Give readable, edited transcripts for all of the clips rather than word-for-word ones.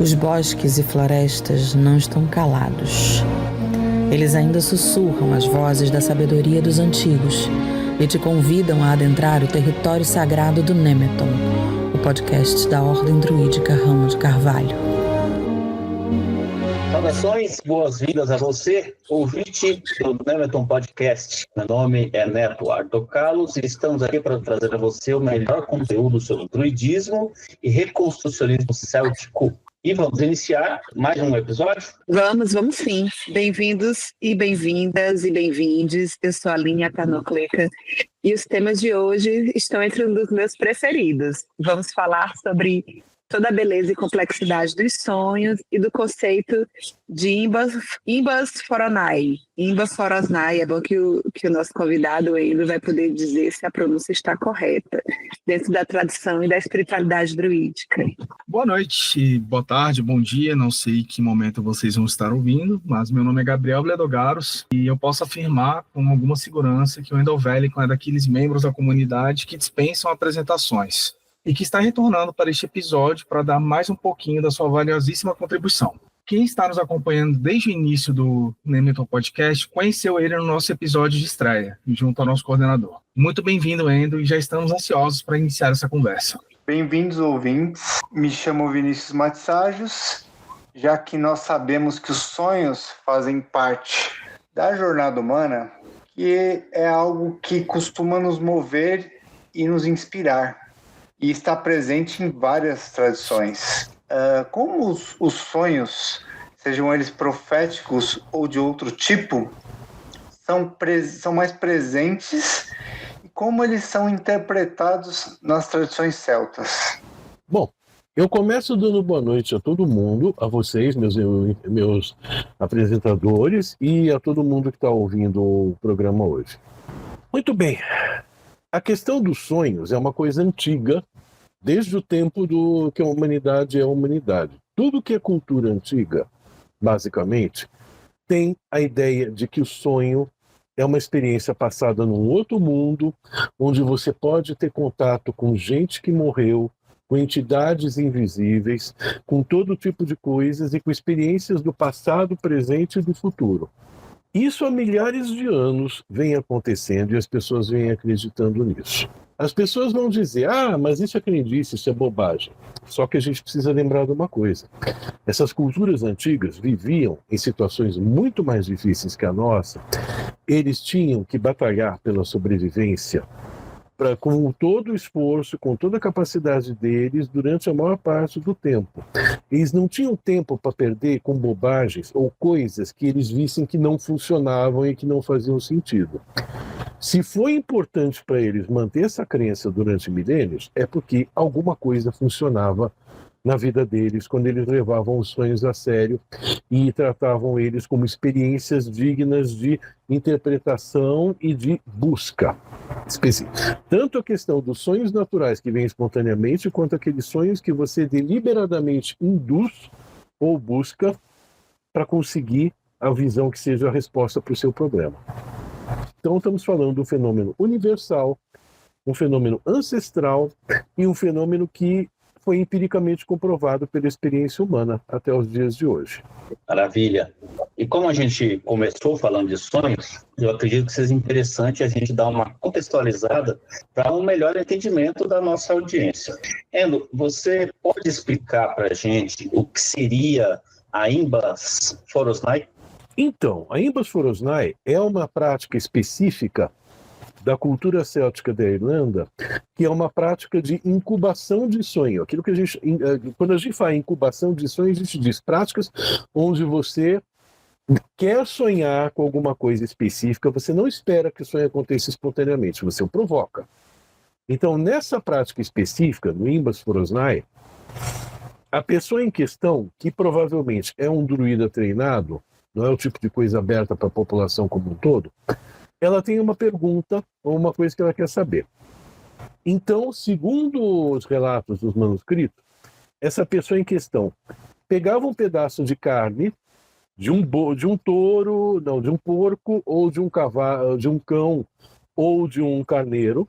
Os bosques e florestas não estão calados. Eles ainda sussurram as vozes da sabedoria dos antigos e te convidam a adentrar o território sagrado do Nemeton, o podcast da Ordem Druídica Ramo de Carvalho. Saudações, boas-vindas a você, ouvinte do Nemeton Podcast. Meu nome é Neto Arthur Carlos e estamos aqui para trazer a você o melhor conteúdo sobre druidismo e reconstrucionismo céltico. E vamos iniciar mais um episódio? Vamos sim. Bem-vindos e bem-vindas e bem-vindes. Eu sou a Linha Canocleca e os temas de hoje estão entre um dos meus preferidos. Vamos falar sobre toda a beleza e complexidade dos sonhos e do conceito de Imbas Forosnai. Imbas Forosnai, é bom que o nosso convidado ainda vai poder dizer se a pronúncia está correta, dentro da tradição e da espiritualidade druídica. Boa noite, boa tarde, bom dia, não sei que momento vocês vão estar ouvindo, mas meu nome é Gabriel Bledogaros e eu posso afirmar com alguma segurança que o Endovélico é daqueles membros da comunidade que dispensam apresentações e que está retornando para este episódio para dar mais um pouquinho da sua valiosíssima contribuição. Quem está nos acompanhando desde o início do Nemeton Podcast conheceu ele no nosso episódio de estreia, junto ao nosso coordenador. Muito bem-vindo, Endo, e já estamos ansiosos para iniciar essa conversa. Bem-vindos, ouvintes. Me chamo Vinícius Matissajos, já que nós sabemos que os sonhos fazem parte da jornada humana, que é algo que costuma nos mover e nos inspirar, e está presente em várias tradições. Como os sonhos, sejam eles proféticos ou de outro tipo, são mais presentes e como eles são interpretados nas tradições celtas? Bom, eu começo dando boa noite a todo mundo, a vocês, meus apresentadores, e a todo mundo que está ouvindo o programa hoje. Muito bem. A questão dos sonhos é uma coisa antiga, desde o tempo que a humanidade é a humanidade. Tudo que é cultura antiga, basicamente, tem a ideia de que o sonho é uma experiência passada num outro mundo, onde você pode ter contato com gente que morreu, com entidades invisíveis, com todo tipo de coisas e com experiências do passado, presente e do futuro. Isso há milhares de anos vem acontecendo e as pessoas vêm acreditando nisso. As pessoas vão dizer, mas isso é crendice, isso é bobagem. Só que a gente precisa lembrar de uma coisa. Essas culturas antigas viviam em situações muito mais difíceis que a nossa. Eles tinham que batalhar pela sobrevivência com todo o esforço, com toda a capacidade deles durante a maior parte do tempo. Eles não tinham tempo para perder com bobagens ou coisas que eles vissem que não funcionavam e que não faziam sentido. Se foi importante para eles manter essa crença durante milênios, é porque alguma coisa funcionava na vida deles quando eles levavam os sonhos a sério e tratavam eles como experiências dignas de interpretação e de busca específica. Tanto a questão dos sonhos naturais que vêm espontaneamente, quanto aqueles sonhos que você deliberadamente induz ou busca para conseguir a visão que seja a resposta para o seu problema. Então estamos falando de um fenômeno universal, um fenômeno ancestral e um fenômeno que foi empiricamente comprovado pela experiência humana até os dias de hoje. Maravilha. E como a gente começou falando de sonhos, eu acredito que seja interessante a gente dar uma contextualizada para um melhor entendimento da nossa audiência. Endo, você pode explicar para a gente o que seria a Imbas Forosnai? Então, a Imbas Forosnai é uma prática específica da cultura céltica da Irlanda, que é uma prática de incubação de sonho. Aquilo que quando a gente fala em incubação de sonho, a gente diz práticas onde você quer sonhar com alguma coisa específica, você não espera que o sonho aconteça espontaneamente, você o provoca. Então, nessa prática específica, no Imbas Forosnai, a pessoa em questão, que provavelmente é um druida treinado, não é o tipo de coisa aberta para a população como um todo, ela tem uma pergunta ou uma coisa que ela quer saber. Então, segundo os relatos dos manuscritos, essa pessoa em questão pegava um pedaço de carne de um touro, não, de um porco, ou de um cavalo, de um cão, ou de um carneiro,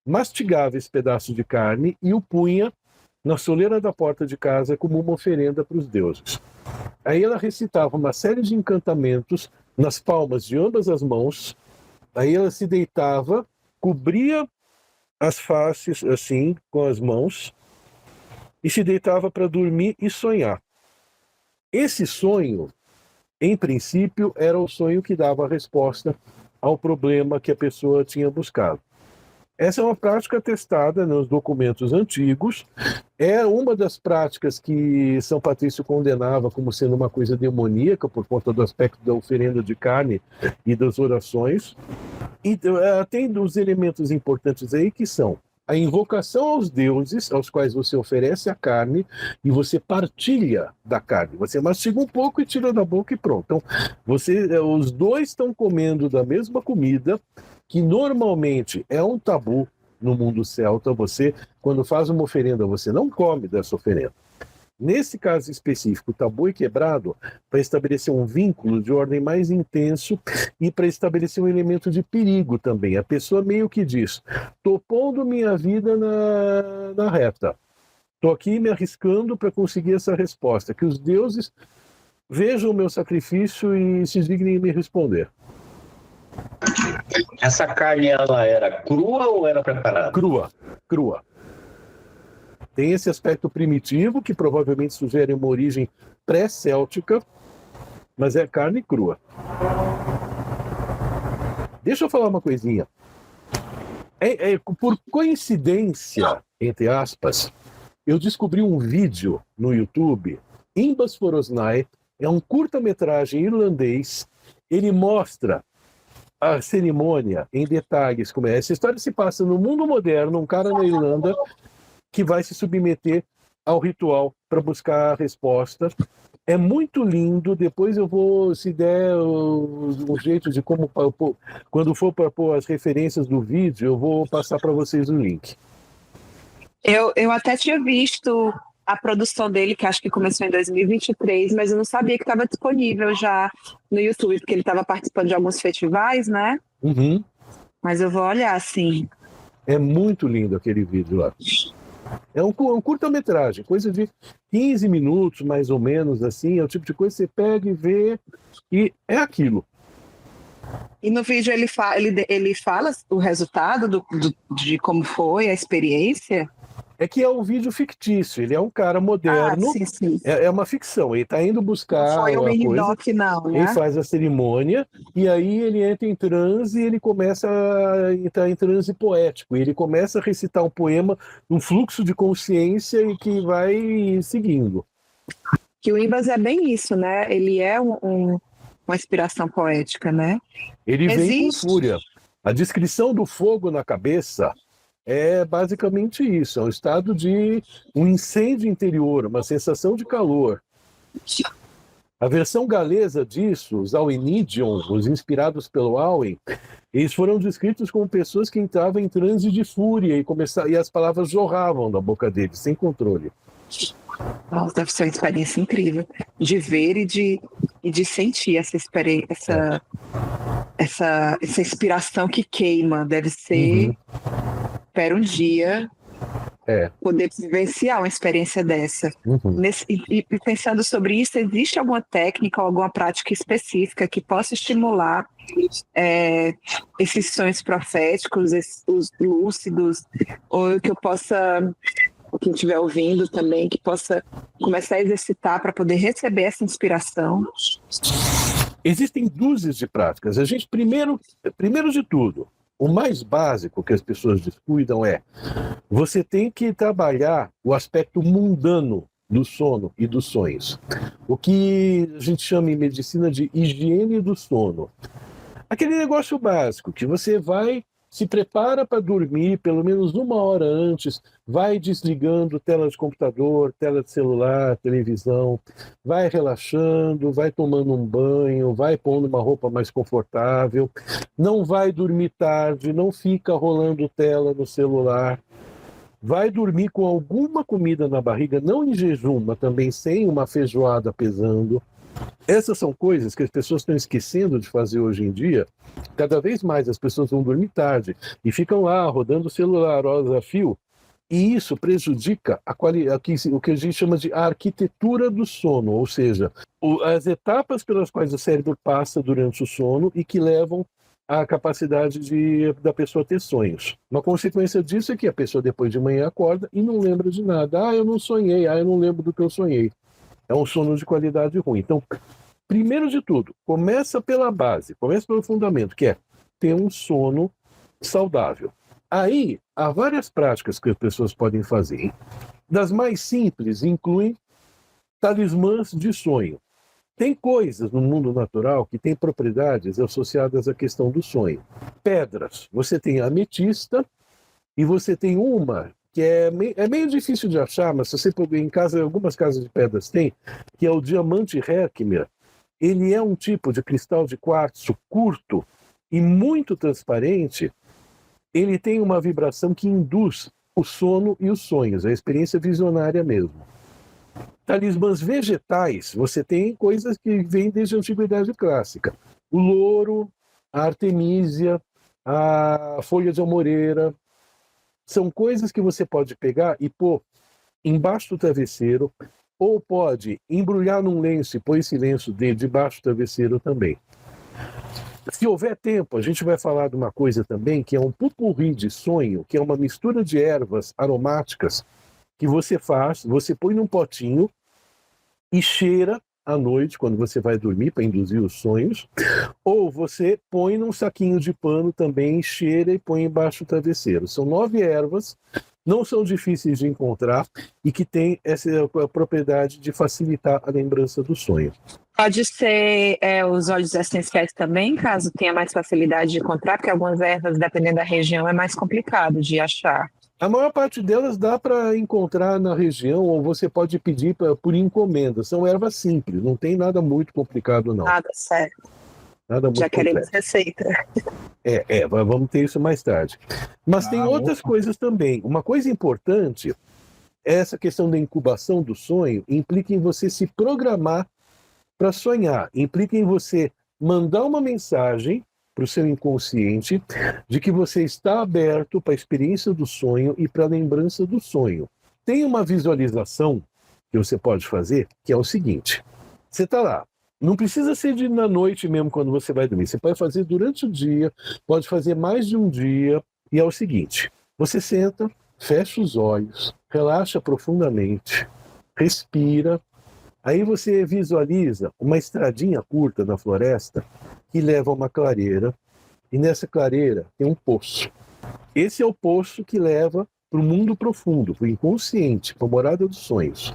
mastigava esse pedaço de carne e o punha na soleira da porta de casa como uma oferenda para os deuses. Aí ela recitava uma série de encantamentos nas palmas de ambas as mãos. Aí ela se deitava, cobria as faces assim com as mãos e se deitava para dormir e sonhar. Esse sonho, em princípio, era o sonho que dava a resposta ao problema que a pessoa tinha buscado. Essa é uma prática testada nos documentos antigos. É uma das práticas que São Patrício condenava como sendo uma coisa demoníaca por conta do aspecto da oferenda de carne e das orações. E tem dos elementos importantes aí que são a invocação aos deuses, aos quais você oferece a carne e você partilha da carne. Você mastiga um pouco e tira da boca e pronto. Então, os dois estão comendo da mesma comida, que normalmente é um tabu no mundo celta. Você, quando faz uma oferenda, você não come dessa oferenda. Nesse caso específico, o tabu é quebrado para estabelecer um vínculo de ordem mais intenso e para estabelecer um elemento de perigo também. A pessoa meio que diz: estou pondo minha vida na reta, estou aqui me arriscando para conseguir essa resposta, que os deuses vejam o meu sacrifício e se dignem em me responder. Essa carne, ela era crua ou era preparada? Crua. Tem esse aspecto primitivo, que provavelmente sugere uma origem pré-céltica, mas é carne crua. Deixa eu falar uma coisinha. Por coincidência, entre aspas, eu descobri um vídeo no YouTube, Imbas Forosnai, é um curta-metragem irlandês. Ele mostra a cerimônia em detalhes. Como é. Essa história se passa no mundo moderno, um cara na Irlanda que vai se submeter ao ritual para buscar a resposta. É muito lindo. Depois eu vou, se der um jeito de como, quando for para pôr as referências do vídeo, eu vou passar para vocês o link. Eu até tinha visto a produção dele, que acho que começou em 2023, mas eu não sabia que estava disponível já no YouTube, porque ele estava participando de alguns festivais, né? Uhum. Mas eu vou olhar, sim. É muito lindo aquele vídeo lá. É um curta-metragem, coisa de 15 minutos, mais ou menos, assim. É o tipo de coisa que você pega e vê, e é aquilo. E no vídeo ele fala o resultado de como foi a experiência? É que é um vídeo fictício, ele é um cara moderno, sim. É uma ficção, ele está indo buscar não foi um uma mini coisa, doc, não, né? ele faz a cerimônia, e aí ele entra em transe e ele começa a entrar em transe poético, e ele começa a recitar um poema num fluxo de consciência e que vai seguindo. Que o Imbas é bem isso, né? Ele é uma inspiração poética, né? Ele vem com fúria. A descrição do fogo na cabeça é basicamente isso, é um estado de um incêndio interior, uma sensação de calor. A versão galesa disso, os Aweinidion, os inspirados pelo Awen, eles foram descritos como pessoas que entravam em transe de fúria e as palavras jorravam da boca deles, sem controle. Nossa, deve ser uma experiência incrível de ver e de sentir essa experiência, essa inspiração que queima. Deve ser... Espero um dia poder vivenciar uma experiência dessa. E pensando sobre isso, existe alguma técnica ou alguma prática específica que possa estimular esses sonhos proféticos, os lúcidos, ou que eu possa, quem estiver ouvindo também, que possa começar a exercitar para poder receber essa inspiração? Existem dúzias de práticas. A gente, primeiro de tudo, o mais básico que as pessoas descuidam é: você tem que trabalhar o aspecto mundano do sono e dos sonhos. O que a gente chama em medicina de higiene do sono. Aquele negócio básico que você vai, se prepara para dormir pelo menos 1 hora antes, vai desligando tela de computador, tela de celular, televisão, vai relaxando, vai tomando um banho, vai pondo uma roupa mais confortável, não vai dormir tarde, não fica rolando tela no celular, vai dormir com alguma comida na barriga, não em jejum, mas também sem uma feijoada pesando. Essas são coisas que as pessoas estão esquecendo de fazer hoje em dia. Cada vez mais as pessoas vão dormir tarde e ficam lá rodando o celular horas a fio, E isso prejudica o que a gente chama de arquitetura do sono, ou seja, as etapas pelas quais o cérebro passa durante o sono e que levam à capacidade da pessoa ter sonhos. Uma consequência disso é que a pessoa depois de manhã acorda e não lembra de nada. Eu não sonhei, eu não lembro do que eu sonhei. É um sono de qualidade ruim. Então, primeiro de tudo, começa pela base, começa pelo fundamento, que é ter um sono saudável. Aí, há várias práticas que as pessoas podem fazer. Das mais simples, incluem talismãs de sonho. Tem coisas no mundo natural que têm propriedades associadas à questão do sonho. Pedras. Você tem a ametista e você tem uma que é meio difícil de achar, mas se você pegar em casa, algumas casas de pedras tem, que é o diamante Herkimer. Ele é um tipo de cristal de quartzo curto e muito transparente. Ele tem uma vibração que induz o sono e os sonhos, a experiência visionária mesmo. Talismãs vegetais, você tem coisas que vêm desde a antiguidade clássica. O louro, a artemísia, a folha de amoreira. São coisas que você pode pegar e pôr embaixo do travesseiro, ou pode embrulhar num lenço e pôr esse lenço debaixo do travesseiro também. Se houver tempo, a gente vai falar de uma coisa também, que é um pupurri de sonho, que é uma mistura de ervas aromáticas que você faz, você põe num potinho e cheira à noite, quando você vai dormir, para induzir os sonhos, ou você põe num saquinho de pano também, cheira e põe embaixo do travesseiro. São 9 ervas, não são difíceis de encontrar e que têm essa propriedade de facilitar a lembrança do sonho. Pode ser os óleos essenciais também, caso tenha mais facilidade de encontrar, porque algumas ervas, dependendo da região, é mais complicado de achar. A maior parte delas dá para encontrar na região, ou você pode pedir por encomenda. São ervas simples, não tem nada muito complicado, não. Nada, certo. Nada muito Já queremos complexo. receita. Vamos ter isso mais tarde. Mas tem outras coisas também. Uma coisa importante é essa questão da incubação do sonho, implica em você se programar para sonhar, implica em você mandar uma mensagem para o seu inconsciente de que você está aberto para a experiência do sonho e para a lembrança do sonho. Tem uma visualização que você pode fazer, que é o seguinte: você está lá, não precisa ser na noite mesmo quando você vai dormir, você pode fazer durante o dia, pode fazer mais de um dia, e é o seguinte: você senta, fecha os olhos, relaxa profundamente, respira. Aí você visualiza uma estradinha curta na floresta que leva a uma clareira, e nessa clareira tem um poço. Esse é o poço que leva para o mundo profundo, para o inconsciente, para a morada dos sonhos.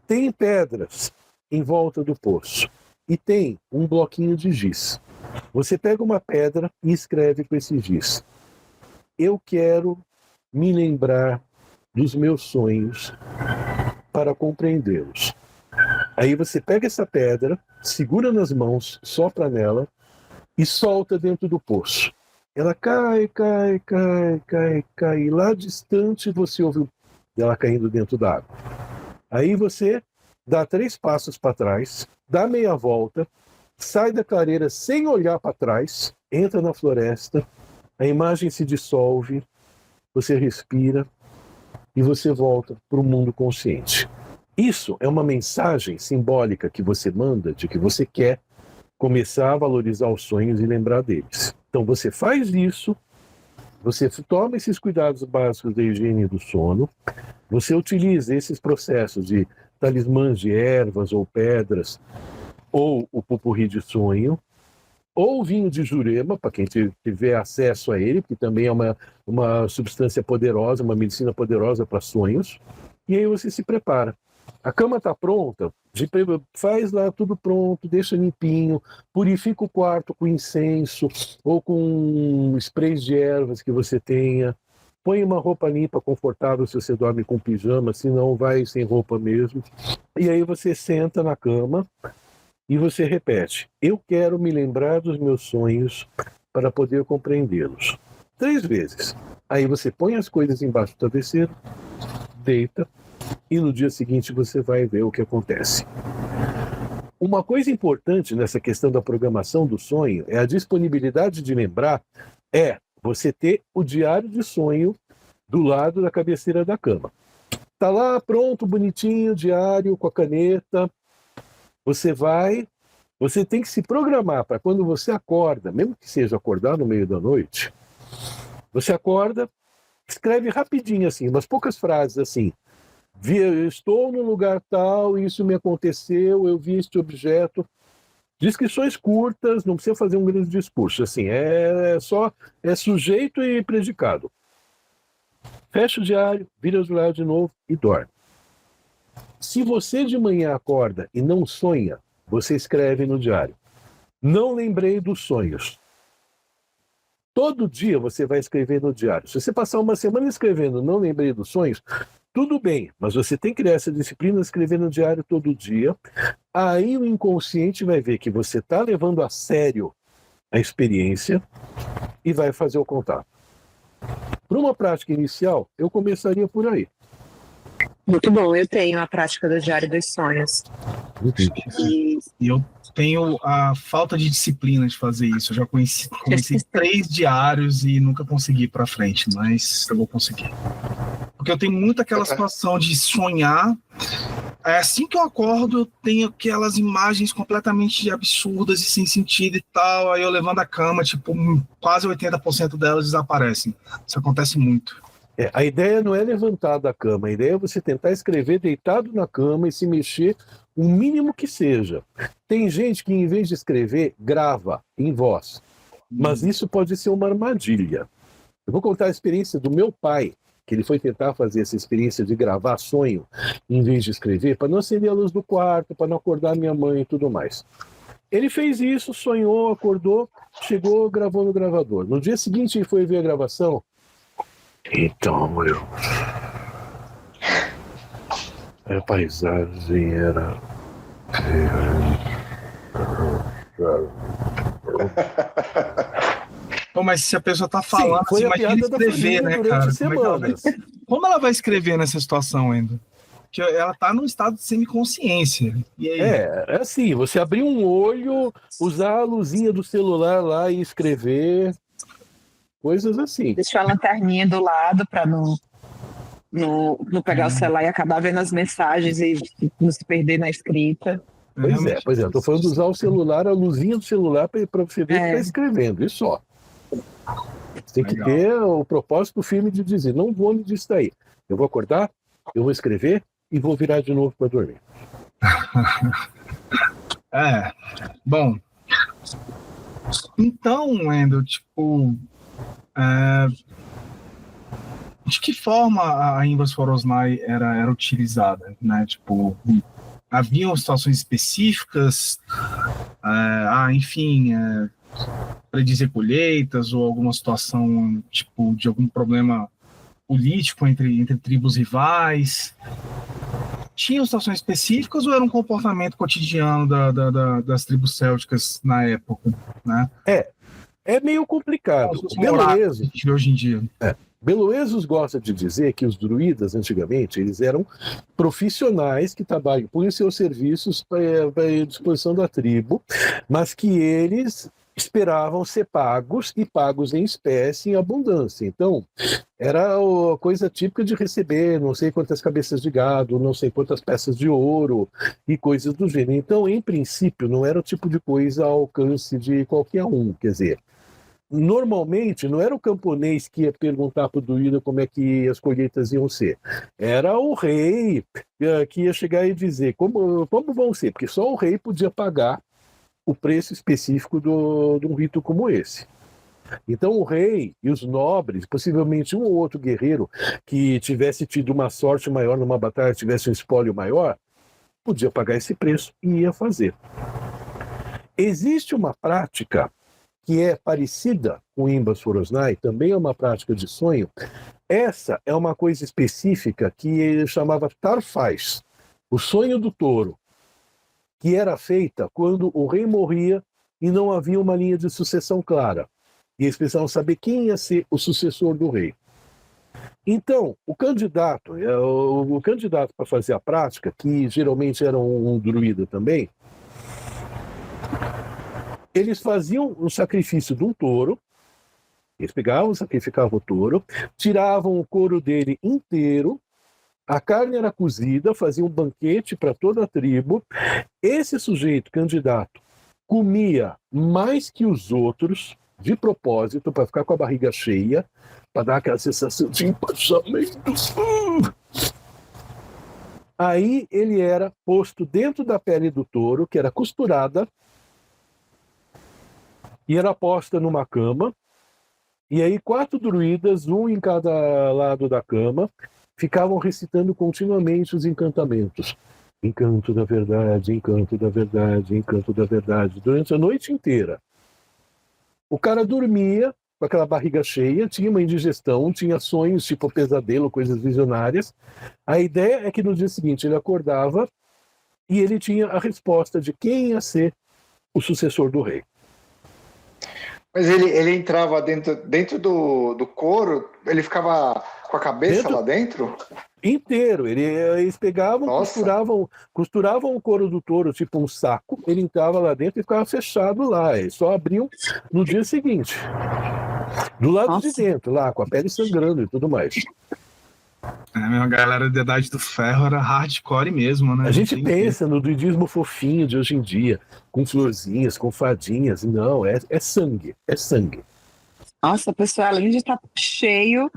Tem pedras em volta do poço e tem um bloquinho de giz. Você pega uma pedra e escreve com esse giz: eu quero me lembrar dos meus sonhos para compreendê-los. Aí você pega essa pedra, segura nas mãos, sopra nela e solta dentro do poço. Ela cai, cai, cai, cai, cai. E lá distante você ouve ela caindo dentro da água. Aí você dá 3 passos para trás, dá meia volta, sai da clareira sem olhar para trás, entra na floresta, a imagem se dissolve, você respira e você volta para o mundo consciente. Isso é uma mensagem simbólica que você manda de que você quer começar a valorizar os sonhos e lembrar deles. Então você faz isso, você toma esses cuidados básicos da higiene do sono, você utiliza esses processos de talismãs de ervas ou pedras, ou o pupurri de sonho, ou o vinho de Jurema, para quem tiver acesso a ele, que também é uma substância poderosa, uma medicina poderosa para sonhos, e aí você se prepara. A cama está pronta, faz lá tudo pronto, deixa limpinho, purifica o quarto com incenso ou com sprays de ervas que você tenha. Põe uma roupa limpa, confortável, se você dorme com pijama, se não, vai sem roupa mesmo. E aí você senta na cama e você repete: eu quero me lembrar dos meus sonhos para poder compreendê-los. 3 vezes. Aí você põe as coisas embaixo do travesseiro, deita, e no dia seguinte você vai ver o que acontece. Uma coisa importante nessa questão da programação do sonho é a disponibilidade de lembrar, você ter o diário de sonho do lado da cabeceira da cama. Tá lá pronto, bonitinho, diário, com a caneta. Você tem que se programar para quando você acorda, mesmo que seja acordar no meio da noite, você acorda, escreve rapidinho assim, umas poucas frases assim. Estou no lugar tal, isso me aconteceu, eu vi este objeto. Descrições curtas, não precisa fazer um grande discurso, assim, é sujeito e predicado. Fecha o diário, vira o diário de novo e dorme. Se você de manhã acorda e não sonha, você escreve no diário: não lembrei dos sonhos. Todo dia você vai escrever no diário. Se você passar uma semana escrevendo não lembrei dos sonhos, tudo bem, mas você tem que criar essa disciplina de escrever no diário todo dia. Aí o inconsciente vai ver que você está levando a sério a experiência e vai fazer o contato. Para uma prática inicial, eu começaria por aí. Muito bom, eu tenho a prática do Diário dos Sonhos. E eu tenho a falta de disciplina de fazer isso. Eu já comecei 3 diários e nunca consegui ir para frente, mas eu vou conseguir. Porque eu tenho muito aquela situação de sonhar. Assim que eu acordo, eu tenho aquelas imagens completamente absurdas e sem sentido e tal. Aí eu levanto a cama, tipo, quase 80% delas desaparecem. Isso acontece muito. A ideia não é levantar da cama, a ideia é você tentar escrever deitado na cama e se mexer o mínimo que seja. Tem gente que, em vez de escrever, grava em voz. Mas isso pode ser uma armadilha. Eu vou contar a experiência do meu pai, que ele foi tentar fazer essa experiência de gravar sonho, em vez de escrever, para não acender a luz do quarto, para não acordar minha mãe e tudo mais. Ele fez isso, sonhou, acordou, chegou, gravou no gravador. No dia seguinte, ele foi ver a gravação. Então, a paisagem era... Pô, mas se a pessoa tá falando, sim, foi assim, a imagina piada escrever, da né, durante cara? semanas. Como ela vai escrever nessa situação ainda? Porque ela tá num estado de semiconsciência. E aí? É assim, você abrir um olho, usar a luzinha do celular lá e escrever... Coisas assim. Deixar a lanterninha do lado para não pegar o celular e acabar vendo as mensagens e não se perder na escrita. Pois é. Estou falando de usar o celular, a luzinha do celular para você ver que está escrevendo, e só. Você tem que ter o propósito firme de dizer, não vou me distrair. Eu vou acordar, eu vou escrever e vou virar de novo para dormir. Bom. Então, Wendel, tipo... de que forma a Imbas for Osnai era utilizada, né? Tipo, haviam situações específicas, predizer colheitas ou alguma situação tipo de algum problema político entre tribos rivais? Tinham situações específicas ou era um comportamento cotidiano das tribos célticas na época, né? É meio complicado. Hoje em dia. Beloesos gosta de dizer que os druidas, antigamente, eles eram profissionais que trabalham por seus serviços para a disposição da tribo, mas que eles esperavam ser pagos e pagos em espécie, em abundância. Então, era a coisa típica de receber não sei quantas cabeças de gado, não sei quantas peças de ouro e coisas do gênero. Então, em princípio, não era o tipo de coisa ao alcance de qualquer um, quer dizer... Normalmente, não era o camponês que ia perguntar para o druida como é que as colheitas iam ser. Era o rei que ia chegar e dizer como vão ser, porque só o rei podia pagar o preço específico de um rito como esse. Então o rei e os nobres, possivelmente um ou outro guerreiro que tivesse tido uma sorte maior numa batalha, tivesse um espólio maior, podia pagar esse preço e ia fazer. Existe uma prática que é parecida com Imbas for Osnai, também é uma prática de sonho. Essa é uma coisa específica que ele chamava Tarfais, o sonho do touro, que era feita quando o rei morria e não havia uma linha de sucessão clara. E eles precisavam saber quem ia ser o sucessor do rei. Então, o candidato para fazer a prática, que geralmente era um druida também, eles faziam um sacrifício de um touro Eles pegavam, sacrificavam o touro, tiravam o couro dele inteiro, a carne era cozida, faziam um banquete para toda a tribo. Esse sujeito, candidato, comia mais que os outros, de propósito, para ficar com a barriga cheia, para dar aquela sensação de empachamento. Aí ele era posto dentro da pele do touro, que era costurada, e era posta numa cama. E aí 4 druidas, um em cada lado da cama, ficavam recitando continuamente os encantamentos. Encanto da verdade, encanto da verdade, encanto da verdade, durante a noite inteira. O cara dormia com aquela barriga cheia, tinha uma indigestão, tinha sonhos, tipo pesadelo, coisas visionárias. A ideia é que no dia seguinte ele acordava e ele tinha a resposta de quem ia ser o sucessor do rei. Mas ele entrava dentro do couro, ele ficava com a cabeça lá dentro? Inteiro. Eles pegavam, costuravam o couro do touro, tipo um saco, ele entrava lá dentro e ficava fechado lá. Eles só abriam no dia seguinte. Do lado de dentro, lá, com a pele sangrando e tudo mais. A galera da Idade do Ferro era hardcore mesmo, né? A gente pensa no druidismo fofinho de hoje em dia, com florzinhas, com fadinhas. Não, é sangue, é sangue. Nossa, a pessoa, além de estar cheio,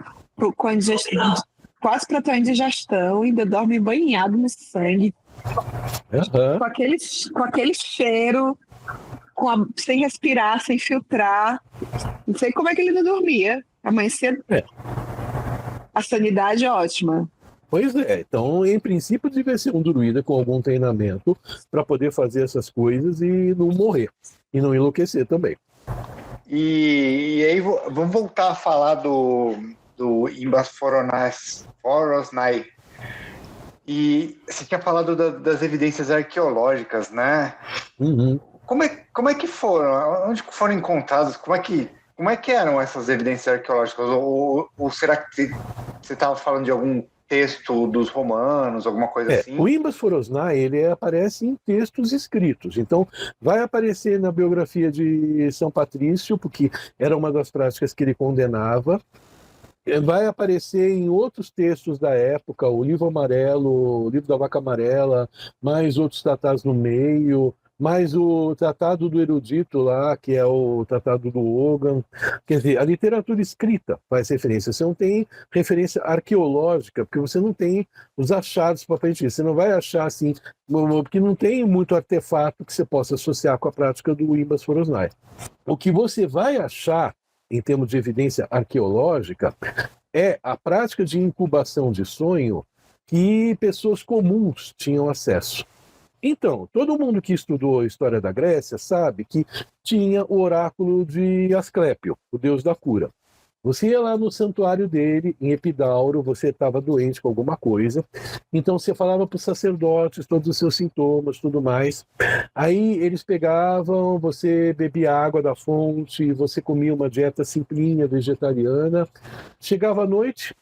quase para tua indigestão, ainda dorme banhado no sangue. Com aquele cheiro, sem respirar, sem filtrar. Não sei como é que ele não dormia. Amanhecer. A sanidade é ótima. Pois é, então em princípio devia ser um druida com algum treinamento para poder fazer essas coisas e não morrer, e não enlouquecer também. E aí vamos voltar a falar do Imbas Forosnai. E você tinha falado das evidências arqueológicas, né? Uhum. Como é que foram? Onde foram encontrados? Como é que eram essas evidências arqueológicas? Ou será que você estava falando de algum texto dos romanos, alguma coisa assim? O Imbas Forosnai, ele aparece em textos escritos. Então, vai aparecer na biografia de São Patrício, porque era uma das práticas que ele condenava. Vai aparecer em outros textos da época, o Livro Amarelo, o Livro da Vaca Amarela, mais outros tratados no meio, mais o Tratado do Erudito lá, que é o Tratado do Hogan. Quer dizer, a literatura escrita faz referência. Você não tem referência arqueológica, porque você não tem os achados para frente disso. Você não vai achar assim, porque não tem muito artefato que você possa associar com a prática do Imbas Forosnai. O que você vai achar, em termos de evidência arqueológica, é a prática de incubação de sonho que pessoas comuns tinham acesso. Então, todo mundo que estudou a história da Grécia sabe que tinha o oráculo de Asclépio, o deus da cura. Você ia lá no santuário dele, em Epidauro, você estava doente com alguma coisa, então você falava para os sacerdotes todos os seus sintomas, tudo mais. Aí eles pegavam, você bebia água da fonte, você comia uma dieta simplinha, vegetariana. Chegava à noite,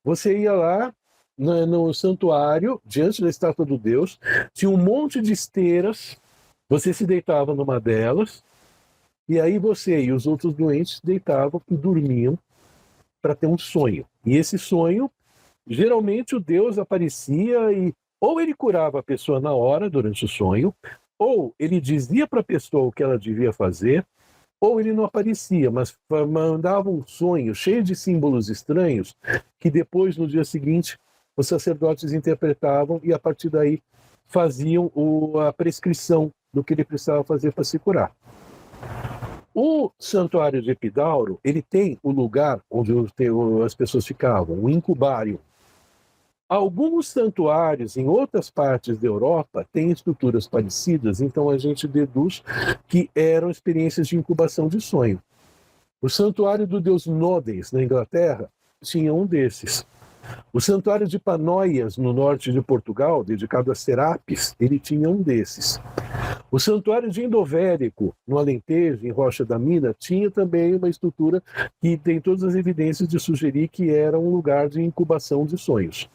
você ia lá no santuário, diante da estátua do deus, tinha um monte de esteiras, você se deitava numa delas, e aí você e os outros doentes deitavam e dormiam para ter um sonho. E esse sonho, geralmente o deus aparecia e ou ele curava a pessoa na hora, durante o sonho, ou ele dizia para a pessoa o que ela devia fazer, ou ele não aparecia, mas mandava um sonho cheio de símbolos estranhos, que depois, no dia seguinte, os sacerdotes interpretavam e, a partir daí, faziam a prescrição do que ele precisava fazer para se curar. O santuário de Epidauro, ele tem o lugar onde as pessoas ficavam, o incubário. Alguns santuários em outras partes da Europa têm estruturas parecidas, então a gente deduz que eram experiências de incubação de sonho. O santuário do deus Nodens, na Inglaterra, tinha um desses. O santuário de Panóias, no norte de Portugal, dedicado a Serapis, ele tinha um desses. O santuário de Endovérico, no Alentejo, em Rocha da Mina, tinha também uma estrutura que tem todas as evidências de sugerir que era um lugar de incubação de sonhos.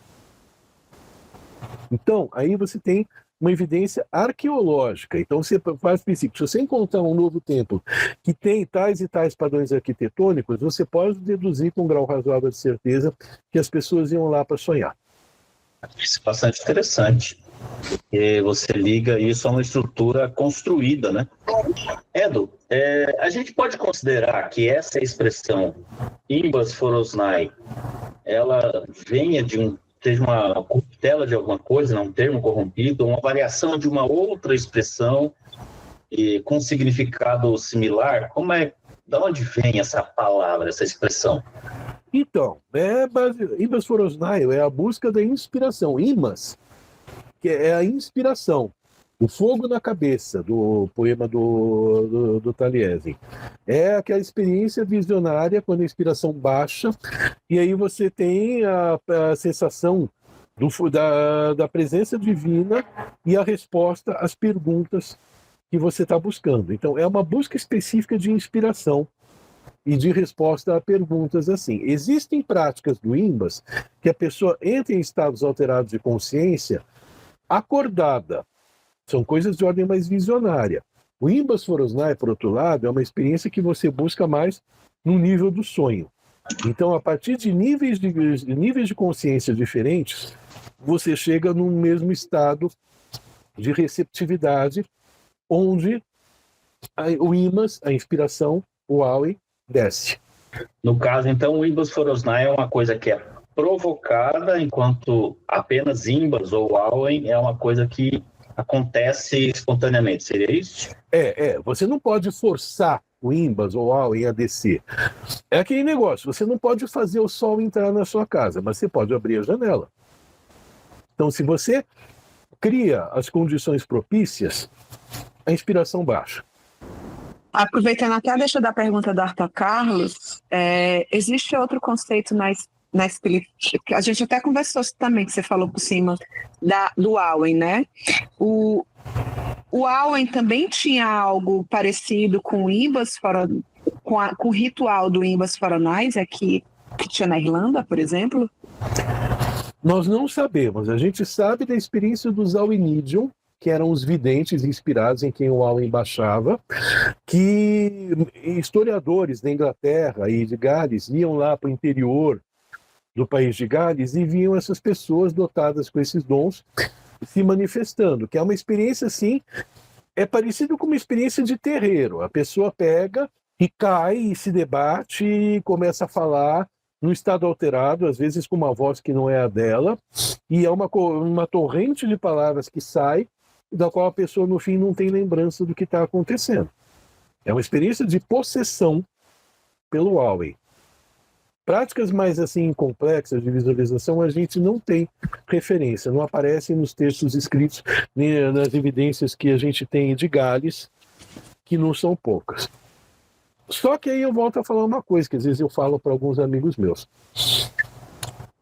Então, aí você tem uma evidência arqueológica. Então, você faz princípio. Se você encontrar um novo templo que tem tais e tais padrões arquitetônicos, você pode deduzir com um grau razoável de certeza que as pessoas iam lá para sonhar. Isso é bastante interessante. E você liga isso a uma estrutura construída, né? Edu, a gente pode considerar que essa expressão Imbas Forosnai, ela venha seja uma corruptela de alguma coisa, não um termo corrompido, uma variação de uma outra expressão com significado similar? Da onde vem essa palavra, essa expressão? Então, Imbas Forosnai é a busca da inspiração. Imas, que é a inspiração. O fogo na cabeça, do poema do Taliesin. É aquela experiência visionária quando a inspiração baixa, e aí você tem a sensação da presença divina e a resposta às perguntas que você está buscando. Então, é uma busca específica de inspiração e de resposta a perguntas assim. Existem práticas do Imbas que a pessoa entra em estados alterados de consciência acordada. São coisas de ordem mais visionária. O Imbas Forosnai, por outro lado, é uma experiência que você busca mais no nível do sonho. Então, a partir de níveis de consciência diferentes, você chega num mesmo estado de receptividade, onde o Imas, a inspiração, o Aui, desce. No caso, então, o Imbas Forosnai é uma coisa que é provocada, enquanto apenas Imbas ou Aui é uma coisa que acontece espontaneamente, seria isso? Você não pode forçar o Imbas ou o Aui a descer. É aquele negócio, você não pode fazer o sol entrar na sua casa, mas você pode abrir a janela. Então, se você cria as condições propícias, a inspiração baixa. Aproveitando até deixa eu dar a pergunta do Arthur Carlos, existe outro conceito na espiritualidade, a gente até conversou também, que você falou por cima, do Auen, né? O Auen também tinha algo parecido com o Imbas, com o ritual do Imbas Foronais, que tinha na Irlanda, por exemplo? Nós não sabemos, a gente sabe da experiência dos Aurinidium, que eram os videntes inspirados em quem o Auen baixava, que historiadores da Inglaterra e de Gales iam lá para o interior do país de Gales e viam essas pessoas dotadas com esses dons se manifestando, que é uma experiência assim, é parecido com uma experiência de terreiro. A pessoa pega e cai e se debate e começa a falar num estado alterado, às vezes com uma voz que não é a dela, e é uma torrente de palavras que sai, da qual a pessoa no fim não tem lembrança do que está acontecendo. É uma experiência de possessão pelo Auen. Práticas mais assim complexas de visualização a gente não tem referência, não aparecem nos textos escritos nem nas evidências que a gente tem de Gales, que não são poucas. Só que aí eu volto a falar uma coisa que às vezes eu falo para alguns amigos meus.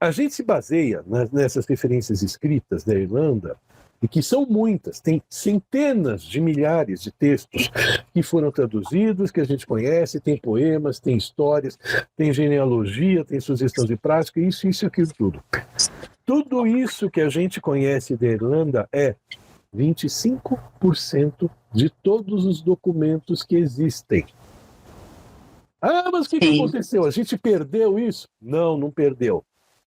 A gente se baseia nessas referências escritas da Irlanda, e que são muitas, tem centenas de milhares de textos que foram traduzidos, que a gente conhece, tem poemas, tem histórias, tem genealogia, tem sugestão de prática, isso e aquilo tudo. Tudo isso que a gente conhece da Irlanda é 25% de todos os documentos que existem. Ah, mas o que aconteceu? A gente perdeu isso? Não, não perdeu.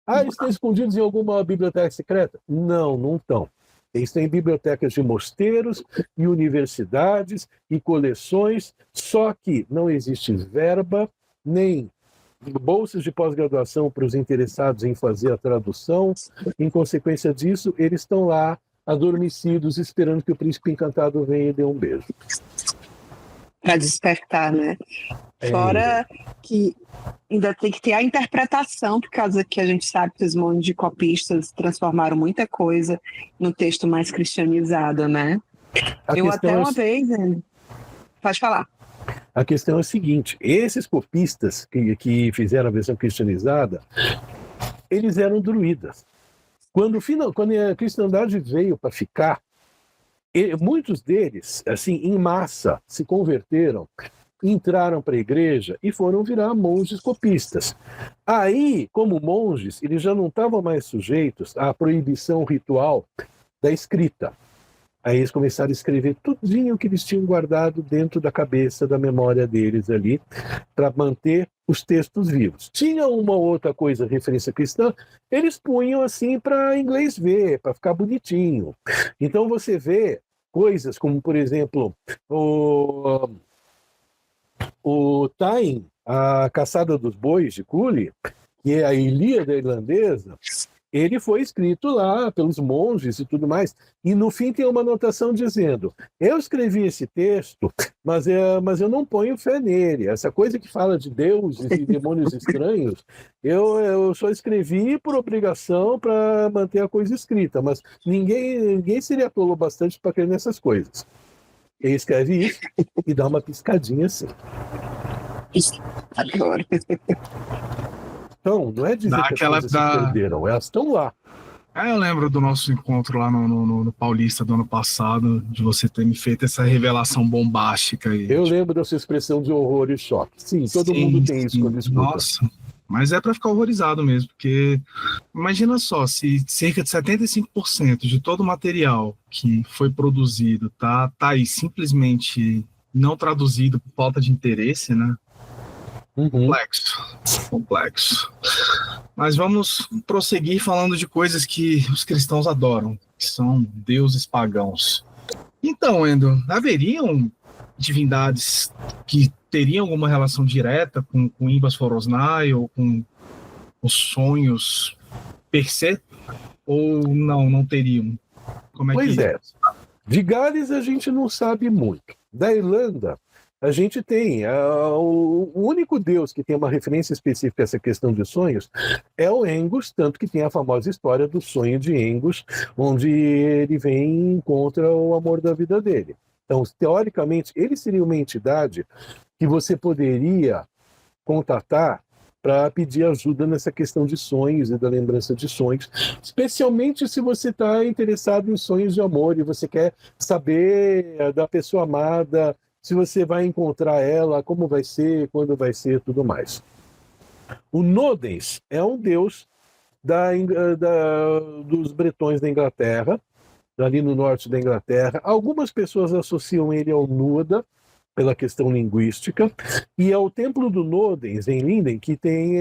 Ah, eles estão escondidos em alguma biblioteca secreta? Não, não estão. Eles têm bibliotecas de mosteiros e universidades e coleções, só que não existe verba, nem bolsas de pós-graduação para os interessados em fazer a tradução. Em consequência disso, eles estão lá adormecidos, esperando que o príncipe encantado venha e dê um beijo. Para despertar, né? Fora que ainda tem que ter a interpretação, por causa que a gente sabe que os montes de copistas transformaram muita coisa no texto mais cristianizado, né? Eu até uma vez... Pode falar. A questão é a seguinte, esses copistas que fizeram a versão cristianizada, eles eram druidas. Quando a cristandade veio para ficar, muitos deles, assim, em massa, se converteram, entraram para a igreja e foram virar monges copistas. Aí, como monges, eles já não estavam mais sujeitos à proibição ritual da escrita. Aí eles começaram a escrever tudinho que eles tinham guardado dentro da cabeça, da memória deles ali, para manter os textos vivos. Tinha uma outra coisa, referência cristã, eles punham assim para inglês ver, para ficar bonitinho. Então você vê coisas como, por exemplo, o Tain, a Caçada dos Bois de Cooley, que é a Ilíada irlandesa, ele foi escrito lá pelos monges e tudo mais. E no fim tem uma anotação dizendo: eu escrevi esse texto, mas eu não ponho fé nele. Essa coisa que fala de deuses e demônios estranhos, eu só escrevi por obrigação para manter a coisa escrita, mas ninguém seria tolo bastante para crer nessas coisas. Ele escreve isso e dá uma piscadinha assim. Adoro. Então, não é dizer que as coisas se perderam, elas estão lá. Eu lembro do nosso encontro lá no Paulista do ano passado, de você ter me feito essa revelação bombástica. Eu lembro da sua expressão de horror e choque. Sim, todo mundo tem isso quando escuta. Nossa, mas é para ficar horrorizado mesmo, porque imagina só, se cerca de 75% de todo o material que foi produzido tá aí simplesmente não traduzido por falta de interesse, né? Complexo. Mas vamos prosseguir falando de coisas que os cristãos adoram, que são deuses pagãos. Então, Endo, haveriam divindades que teriam alguma relação direta com Imbas Forosnai ou com os sonhos per se? Ou não teriam? Como é Pois que é. De Gales a gente não sabe muito. Da Irlanda, a gente tem o único deus que tem uma referência específica a essa questão de sonhos é o Engus, tanto que tem a famosa história do sonho de Engus, onde ele vem e encontra o amor da vida dele. Então, teoricamente, ele seria uma entidade que você poderia contatar para pedir ajuda nessa questão de sonhos e da lembrança de sonhos, especialmente se você está interessado em sonhos de amor e você quer saber da pessoa amada, se você vai encontrar ela, como vai ser, quando vai ser, tudo mais. O Nodens é um deus dos bretões da Inglaterra, ali no norte da Inglaterra. Algumas pessoas associam ele ao Nuada, pela questão linguística, e é o templo do Nodens, em Linden, que tem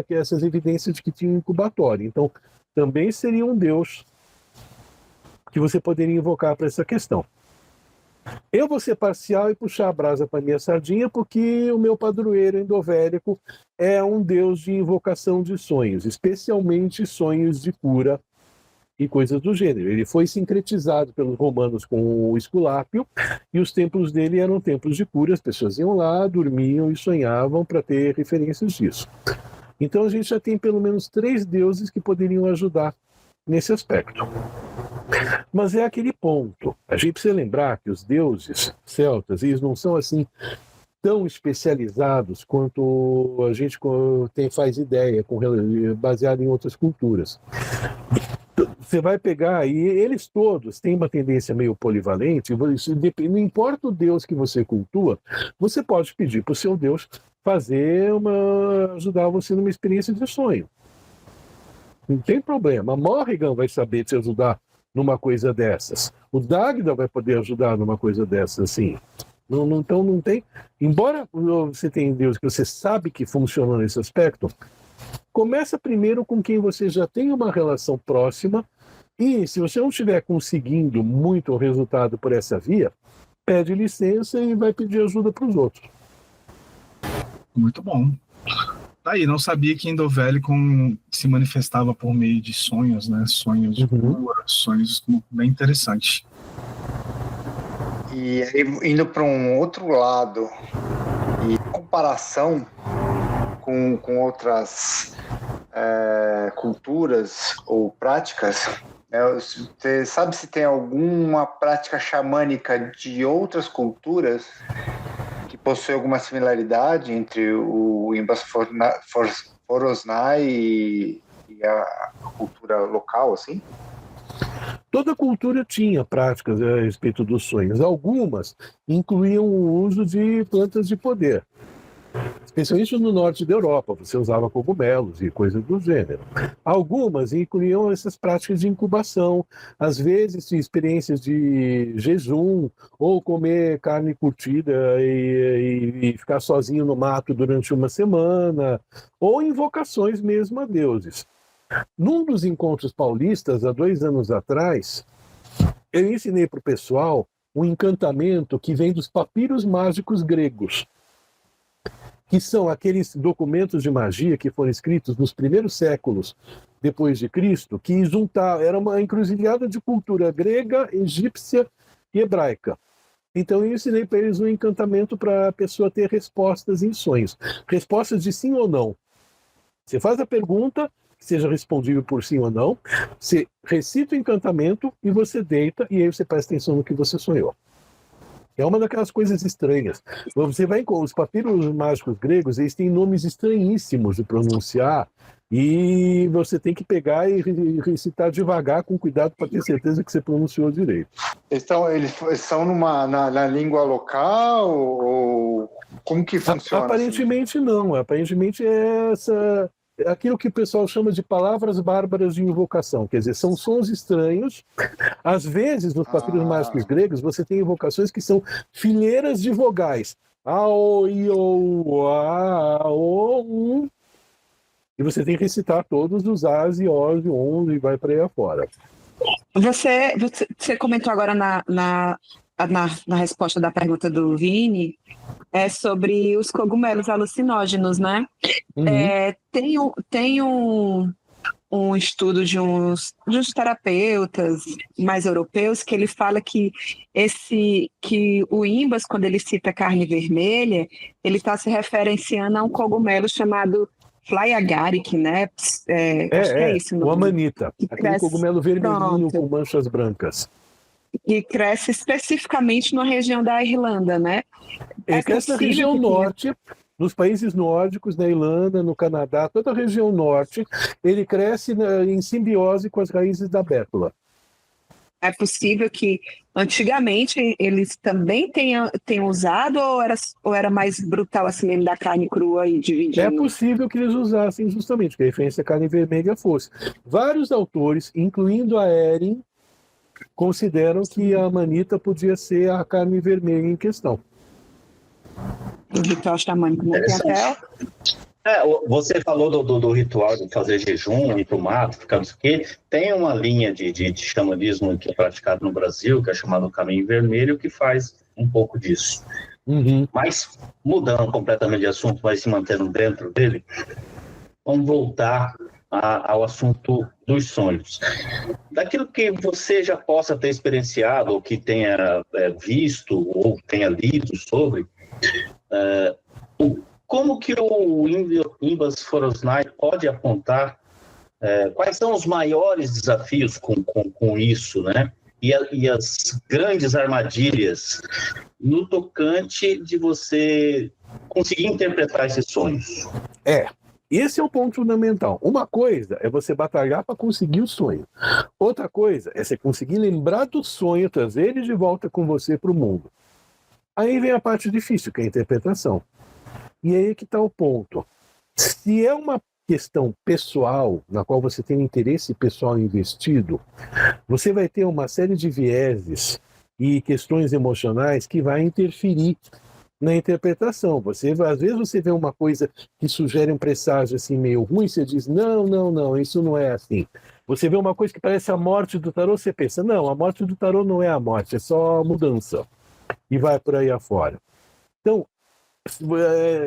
essas evidências de que tinha um incubatório. Então, também seria um deus que você poderia invocar para essa questão. Eu vou ser parcial e puxar a brasa para minha sardinha, porque o meu padroeiro endovérico é um deus de invocação de sonhos, especialmente sonhos de cura e coisas do gênero. Ele foi sincretizado pelos romanos com o Esculápio, e os templos dele eram templos de cura. As pessoas iam lá, dormiam e sonhavam para ter referências disso. Então a gente já tem pelo menos 3 deuses que poderiam ajudar nesse aspecto. Mas é aquele ponto. A gente precisa lembrar que os deuses celtas, eles não são assim tão especializados quanto a gente faz ideia, baseado em outras culturas. Você vai pegar, e eles todos têm uma tendência meio polivalente, não importa o Deus que você cultua, você pode pedir para o seu Deus ajudar você numa experiência de sonho. Não tem problema. A Morrigan vai saber te ajudar numa coisa dessas. O Dagda vai poder ajudar numa coisa dessas, assim. Então não tem... Embora você tenha Deus que você sabe que funciona nesse aspecto, começa primeiro com quem você já tem uma relação próxima, e se você não estiver conseguindo muito resultado por essa via, pede licença e vai pedir ajuda para os outros. Muito bom. Aí, não sabia que Endovelicon se manifestava por meio de sonhos, né? Sonhos de cura, sonhos bem interessantes. E aí, indo para um outro lado, e comparação com outras culturas ou práticas, você sabe se tem alguma prática xamânica de outras culturas que possui alguma similaridade entre o Imbas Forosnai e a cultura local, assim? Toda cultura tinha práticas a respeito dos sonhos. Algumas incluíam o uso de plantas de poder. Especialmente no norte da Europa, você usava cogumelos e coisas do gênero. Algumas incluíam essas práticas de incubação, às vezes experiências de jejum, ou comer carne curtida e ficar sozinho no mato durante uma semana, ou invocações mesmo a deuses. Num dos encontros paulistas, há 2 anos atrás, eu ensinei para o pessoal um encantamento que vem dos papiros mágicos gregos, que são aqueles documentos de magia que foram escritos nos primeiros séculos depois de Cristo, que era uma encruzilhada de cultura grega, egípcia e hebraica. Então eu ensinei para eles um encantamento para a pessoa ter respostas em sonhos. Respostas de sim ou não. Você faz a pergunta, que seja respondível por sim ou não, você recita o encantamento e você deita, e aí você presta atenção no que você sonhou. É uma daquelas coisas estranhas. Você vai com os papiros mágicos gregos, eles têm nomes estranhíssimos de pronunciar, e você tem que pegar e recitar devagar, com cuidado, para ter certeza que você pronunciou direito. Eles são na língua local, ou como que funciona? Aparentemente assim? Não. Aparentemente é aquilo que o pessoal chama de palavras bárbaras de invocação. Quer dizer, são sons estranhos. Às vezes, nos papiros mágicos gregos, você tem invocações que são fileiras de vogais. Ao, iou, a, o, e você tem que recitar todos os as e os e ons e vai para aí afora. Você comentou agora na resposta da pergunta do Vini sobre os cogumelos alucinógenos, né? Uhum. Tem um estudo de uns terapeutas mais europeus que ele fala que o Imbas, quando ele cita carne vermelha, ele está se referenciando a um cogumelo chamado Fly agaric, né? Acho que é isso. O amanita, aquele cresce, cogumelo vermelhinho com manchas brancas. E cresce especificamente na região da Irlanda, né? Ele cresce na região norte, nos países nórdicos, na Irlanda, no Canadá, toda a região norte, ele cresce em simbiose com as raízes da bétula. É possível que antigamente eles também tenham usado, ou era mais brutal assim mesmo, da carne crua e dividindo? É possível que eles usassem justamente, que a referência à carne vermelha fosse. Vários autores, incluindo a Ehring, consideram que a amanita podia ser a carne vermelha em questão. O ritual xamânico não tem até... Você falou do ritual de fazer jejum, ir para o mato, ficar não sei o quê. Tem uma linha de xamanismo que é praticado no Brasil, que é chamado Caminho Vermelho, que faz um pouco disso. Uhum. Mas, mudando completamente de assunto, mas se mantendo dentro dele, vamos voltar ao assunto dos sonhos. Daquilo que você já possa ter experienciado, ou que tenha visto, ou tenha lido sobre, como que o Imbas Forosnai pode apontar quais são os maiores desafios com isso, né? E as grandes armadilhas no tocante de você conseguir interpretar esses sonhos? Esse é o ponto fundamental. Uma coisa é você batalhar para conseguir o sonho. Outra coisa é você conseguir lembrar do sonho, trazer ele de volta com você para o mundo. Aí vem a parte difícil, que é a interpretação. E aí que está o ponto. Se é uma questão pessoal, na qual você tem um interesse pessoal investido, você vai ter uma série de vieses e questões emocionais que vai interferir na interpretação. Às vezes você vê uma coisa que sugere um presságio assim meio ruim, você diz, não, isso não é assim. Você vê uma coisa que parece a morte do tarô, você pensa, não, a morte do tarô não é a morte, é só a mudança. E vai por aí afora. Então,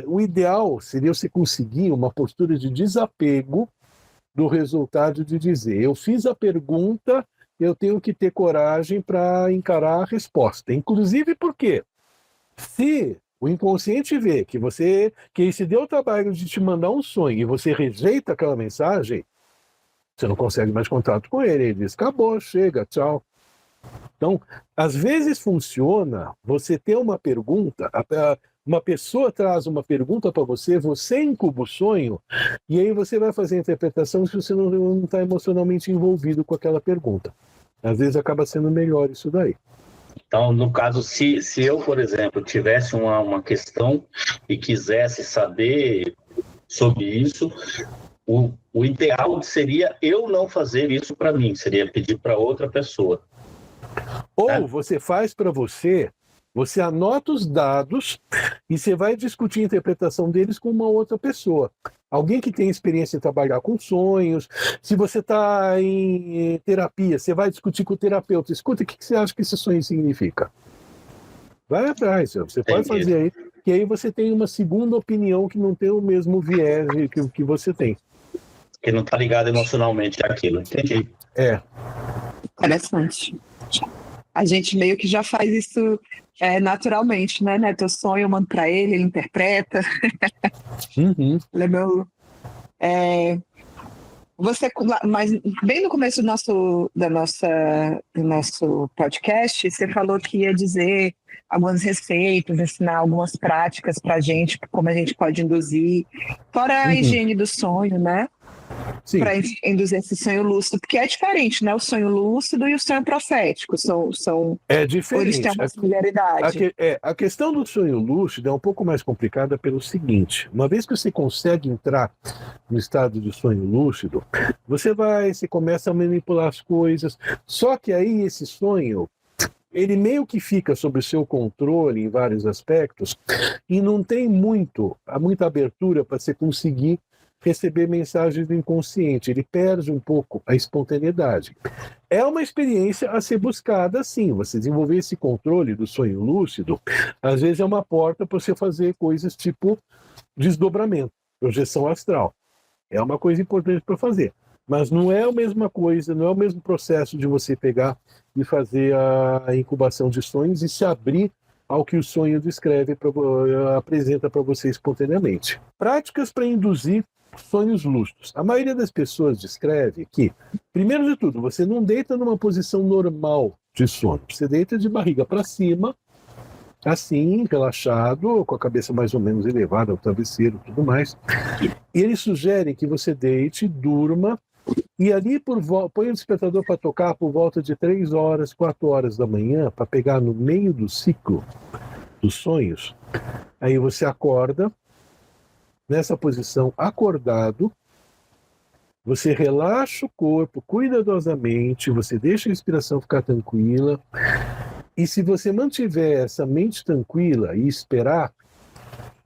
o ideal seria você conseguir uma postura de desapego do resultado, de dizer, eu fiz a pergunta, eu tenho que ter coragem para encarar a resposta. Inclusive porque, se o inconsciente vê que ele se deu o trabalho de te mandar um sonho e você rejeita aquela mensagem, você não consegue mais contato com ele. Ele diz, acabou, chega, tchau. Então, às vezes funciona você ter uma pergunta, uma pessoa traz uma pergunta para você incuba o sonho, e aí você vai fazer a interpretação se você não está emocionalmente envolvido com aquela pergunta. Às vezes acaba sendo melhor isso daí. Então, no caso, se eu, por exemplo, tivesse uma questão e quisesse saber sobre isso, o ideal seria eu não fazer isso para mim, seria pedir para outra pessoa. Ou você faz para você anota os dados e você vai discutir a interpretação deles com uma outra pessoa. Alguém que tem experiência em trabalhar com sonhos. Se você está em terapia, você vai discutir com o terapeuta. Escuta, o que você acha que esse sonho significa? Vai atrás, você pode fazer aí, que aí você tem uma segunda opinião que não tem o mesmo viés que você tem. Que não está ligado emocionalmente àquilo, entendi. Interessante. A gente meio que já faz isso naturalmente, né? Teu sonho eu mando para ele interpreta. Uhum. Ele é meu... Você, mas bem no começo do nosso podcast, você falou que ia dizer algumas receitas, ensinar algumas práticas para a gente, como a gente pode induzir, fora a higiene do sonho, né? Para induzir esse sonho lúcido, porque é diferente, né? O sonho lúcido e o sonho profético são diferente. Eles têm uma similaridade. A questão do sonho lúcido é um pouco mais complicada pelo seguinte: uma vez que você consegue entrar no estado de sonho lúcido, você começa a manipular as coisas, só que aí esse sonho ele meio que fica sob o seu controle em vários aspectos e não tem muita abertura para você conseguir receber mensagens do inconsciente. Ele perde um pouco a espontaneidade. É uma experiência a ser buscada, sim. Você desenvolver esse controle do sonho lúcido, às vezes é uma porta para você fazer coisas tipo desdobramento, projeção astral. É uma coisa importante para fazer. Mas não é a mesma coisa, não é o mesmo processo de você pegar e fazer a incubação de sonhos e se abrir ao que o sonho descreve, apresenta para você espontaneamente. Práticas para induzir sonhos lúcidos. A maioria das pessoas descreve que, primeiro de tudo, você não deita numa posição normal de sono. Você deita de barriga para cima, assim, relaxado, com a cabeça mais ou menos elevada ao travesseiro e tudo mais. E eles sugerem que você deite, durma, e ali põe o despertador para tocar por volta de 3 horas, 4 horas da manhã, para pegar no meio do ciclo dos sonhos. Aí você acorda, nessa posição, acordado, você relaxa o corpo cuidadosamente, você deixa a respiração ficar tranquila, e se você mantiver essa mente tranquila e esperar,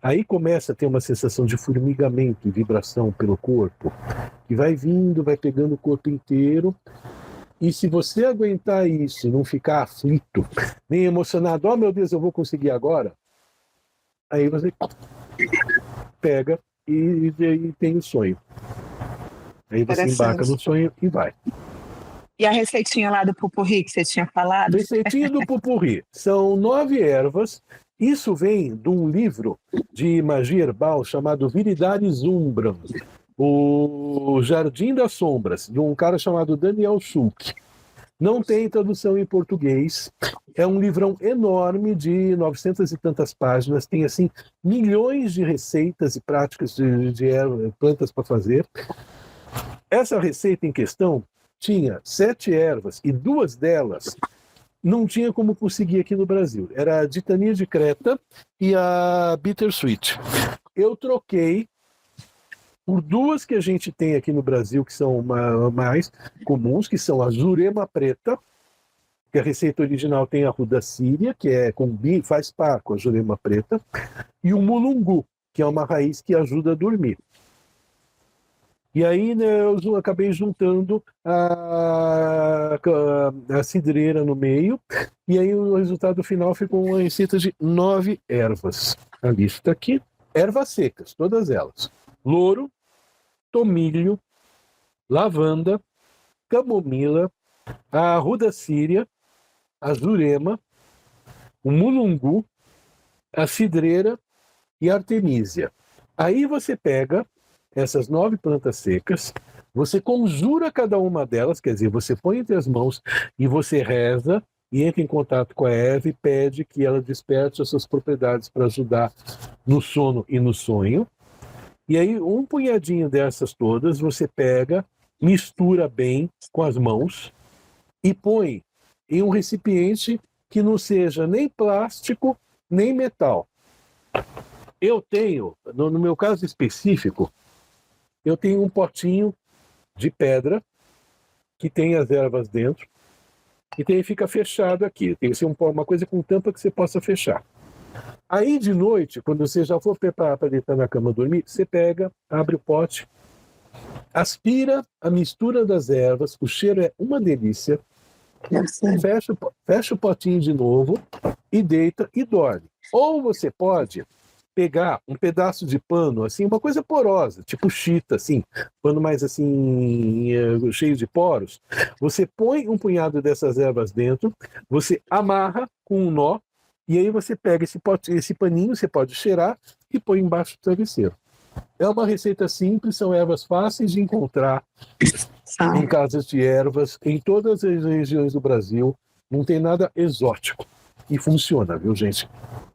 aí começa a ter uma sensação de formigamento e vibração pelo corpo, que vai vindo, vai pegando o corpo inteiro, e se você aguentar isso e não ficar aflito, nem emocionado, oh meu Deus, eu vou conseguir agora, aí você pega e tem o sonho. Aí você embarca no sonho e vai. E a receitinha lá do pupurri que você tinha falado? Receitinha do pupurri. São 9 ervas. Isso vem de um livro de magia herbal chamado Viridaris Umbram, o Jardim das Sombras, de um cara chamado Daniel Schulk. Não tem tradução em português. É um livrão enorme de 900 e tantas páginas. Tem, assim, milhões de receitas e práticas de plantas para fazer. Essa receita em questão tinha 7 ervas e 2 delas não tinha como conseguir aqui no Brasil. Era a Ditania de Creta e a Bittersweet. Eu troquei por 2 que a gente tem aqui no Brasil, que são mais comuns, que são a Jurema Preta, que a receita original tem a Ruda Síria, que faz par com a Jurema Preta, e o Mulungu, que é uma raiz que ajuda a dormir. E aí, né, eu acabei juntando a cidreira no meio, e aí o resultado final ficou uma receita de 9 ervas. A lista aqui, ervas secas, todas elas. Louro, tomilho, lavanda, camomila, a Ruda Síria, a Jurema, o mulungu, a cidreira e a artemísia. Aí você pega essas 9 plantas secas, você conjura cada uma delas, quer dizer, você põe entre as mãos e você reza e entra em contato com a erva e pede que ela desperte as suas propriedades para ajudar no sono e no sonho. E aí, um punhadinho dessas todas, você pega, mistura bem com as mãos e põe em um recipiente que não seja nem plástico, nem metal. Eu tenho, no meu caso específico, eu tenho um potinho de pedra que tem as ervas dentro e fica fechado aqui. Tem que ser uma coisa com tampa que você possa fechar. Aí de noite, quando você já for preparar para deitar na cama dormir, você pega, abre o pote, aspira a mistura das ervas, o cheiro é uma delícia, fecha o potinho de novo e deita e dorme. Ou você pode pegar um pedaço de pano, assim, uma coisa porosa, tipo chita, assim, pano mais assim, cheio de poros. Você põe um punhado dessas ervas dentro, você amarra com um nó, e aí você pega esse paninho, você pode cheirar e põe embaixo do travesseiro. É uma receita simples, são ervas fáceis de encontrar em casas de ervas, em todas as regiões do Brasil, não tem nada exótico. E funciona, viu, gente?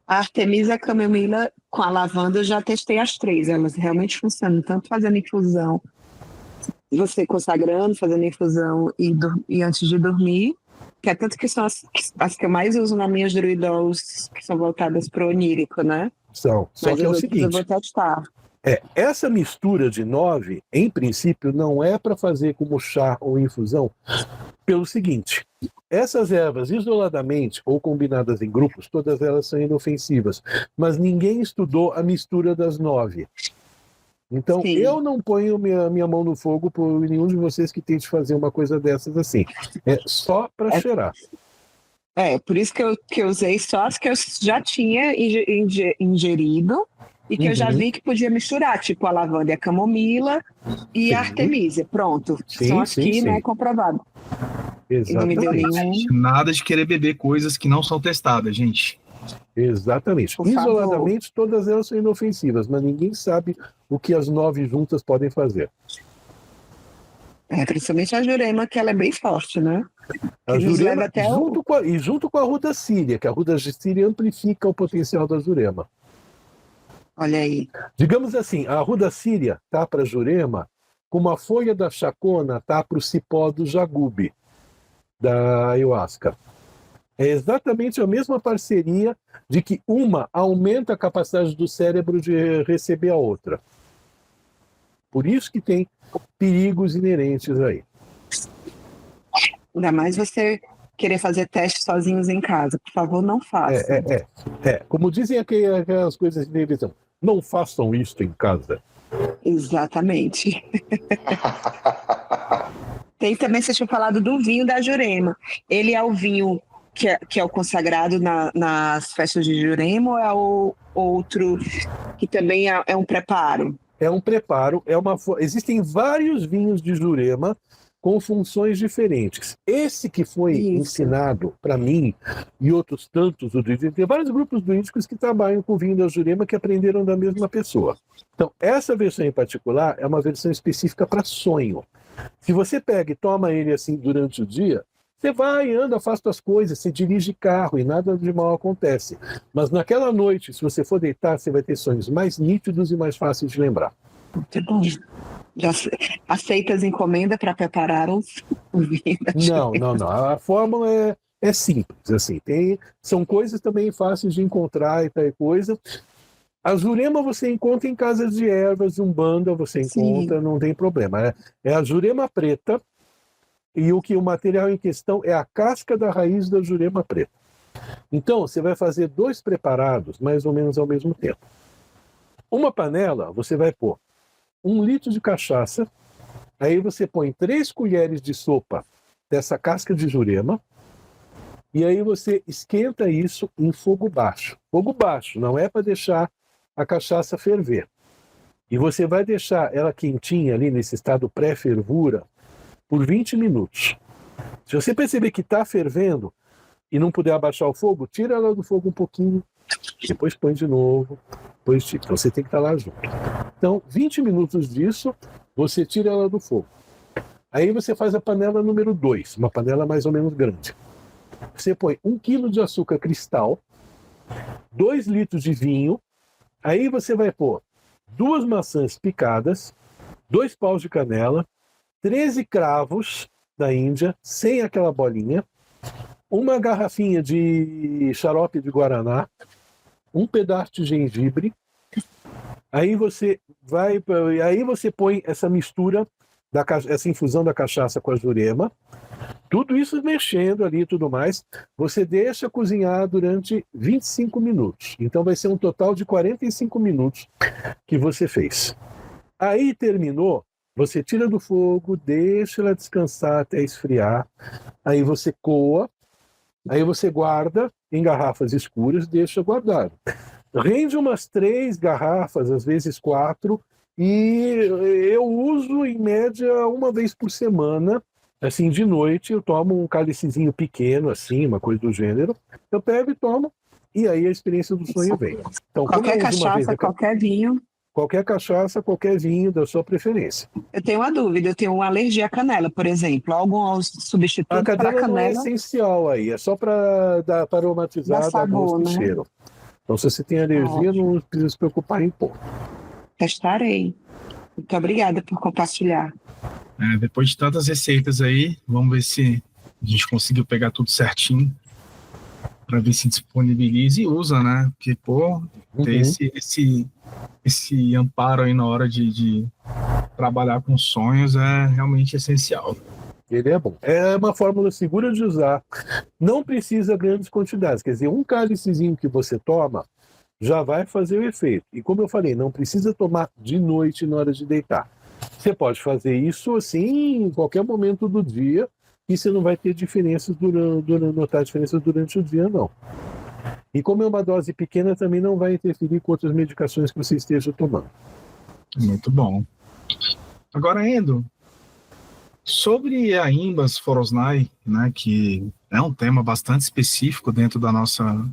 A Artemisia, a camomila com a lavanda, eu já testei as três, elas realmente funcionam, tanto fazendo infusão, você consagrando, fazendo infusão e antes de dormir, que é tanto que são as que eu mais uso nas minhas druidols, que são voltadas para o onírico, né? Só mas que é o seguinte... Eu vou testar. Essa mistura de 9, em princípio, não é para fazer como chá ou infusão, pelo seguinte: essas ervas, isoladamente ou combinadas em grupos, todas elas são inofensivas, mas ninguém estudou a mistura das 9. Então, sim, eu não ponho minha mão no fogo por nenhum de vocês que tente fazer uma coisa dessas assim. É só para cheirar. Por isso que eu usei só as que eu já tinha ingerido, e que eu já vi que podia misturar, tipo a lavanda e a camomila e a Artemisia. Pronto. São as que não é comprovado. Exatamente. E não me deu nenhum... Nada de querer beber coisas que não são testadas, gente. Exatamente. Isoladamente, todas elas são inofensivas, mas ninguém sabe o que as 9 juntas podem fazer. Principalmente a jurema, que ela é bem forte, né? A jurema, até junto com a ruda síria, que a ruda síria amplifica o potencial da jurema. Olha aí. Digamos assim, a arruda síria tá para jurema, como a folha da chacona tá para o cipó do jagube, da ayahuasca. É exatamente a mesma parceria de que uma aumenta a capacidade do cérebro de receber a outra. Por isso que tem perigos inerentes aí. Ainda mais você querer fazer testes sozinhos em casa. Por favor, não façam. Como dizem aquelas coisas de televisão. Não façam isso em casa. Exatamente. Tem também, você tinha falado do vinho da Jurema. Ele é o vinho que é o consagrado nas festas de Jurema, ou é o outro que também é um preparo? É um preparo. Existem vários vinhos de Jurema com funções diferentes. Esse que foi ensinado para mim e outros tantos, tem vários grupos druídicos que trabalham com vinho da Jurema que aprenderam da mesma pessoa. Então, essa versão em particular é uma versão específica para sonho. Se você pega e toma ele assim durante o dia, você vai, anda, faz suas coisas, você dirige carro e nada de mal acontece. Mas naquela noite, se você for deitar, você vai ter sonhos mais nítidos e mais fáceis de lembrar. Muito bom. Já aceita as encomendas para preparar o vinho? Não. A fórmula é simples. Assim. São coisas também fáceis de encontrar e tal coisa. A Jurema você encontra em casas de ervas, Umbanda você encontra, não tem problema. É a Jurema preta, e o material em questão é a casca da raiz da Jurema preta. Então, você vai fazer 2 preparados, mais ou menos ao mesmo tempo. Uma panela, você vai pôr 1 litro de cachaça, aí você põe 3 colheres de sopa dessa casca de Jurema, e aí você esquenta isso em fogo baixo. Fogo baixo, não é para deixar a cachaça ferver. E você vai deixar ela quentinha ali nesse estado pré-fervura por 20 minutos. Se você perceber que está fervendo e não puder abaixar o fogo, tira ela do fogo um pouquinho, depois põe de novo, depois tira. Então você tem que estar lá junto. Então, 20 minutos disso, você tira ela do fogo. Aí você faz a panela número 2, uma panela mais ou menos grande. Você põe 1 quilo de açúcar cristal, 2 litros de vinho, aí você vai pôr 2 maçãs picadas, 2 paus de canela, 13 cravos da Índia, sem aquela bolinha, uma garrafinha de xarope de guaraná, um pedaço de gengibre. Aí você põe essa mistura, essa infusão da cachaça com a jurema, tudo isso mexendo ali e tudo mais. Você deixa cozinhar durante 25 minutos. Então vai ser um total de 45 minutos que você fez. Aí terminou, você tira do fogo, deixa ela descansar até esfriar. Aí você coa, aí você guarda em garrafas escuras, deixa guardado. Rende umas 3 garrafas, às vezes 4, e eu uso em média uma vez por semana, assim, de noite. Eu tomo um cálicezinho pequeno, assim, uma coisa do gênero, eu pego e tomo, e aí a experiência do sonho vem. Então, qualquer cachaça, qualquer vinho. Qualquer cachaça, qualquer vinho da sua preferência. Eu tenho uma dúvida, eu tenho uma alergia à canela, por exemplo. Algum substituto para a canela? Não é canela? essencial aí, é só para aromatizar, dar gosto e cheiro. Então, se você tem alergia, não precisa se preocupar em pôr. Testarei. Muito obrigada por compartilhar. Depois de tantas receitas aí, vamos ver se a gente conseguiu pegar tudo certinho para ver se disponibiliza e usa, né? Porque, ter esse amparo aí na hora de trabalhar com sonhos é realmente essencial. Ele é bom. É uma fórmula segura de usar. Não precisa grandes quantidades. Quer dizer, um cálicezinho que você toma já vai fazer o efeito. E como eu falei, não precisa tomar de noite na hora de deitar. Você pode fazer isso assim em qualquer momento do dia e você não vai ter notar diferenças durante o dia, não. E como é uma dose pequena, também não vai interferir com outras medicações que você esteja tomando. Muito bom. Agora, Endo, sobre a Imbas Forosnai, né, que é um tema bastante específico dentro da nossa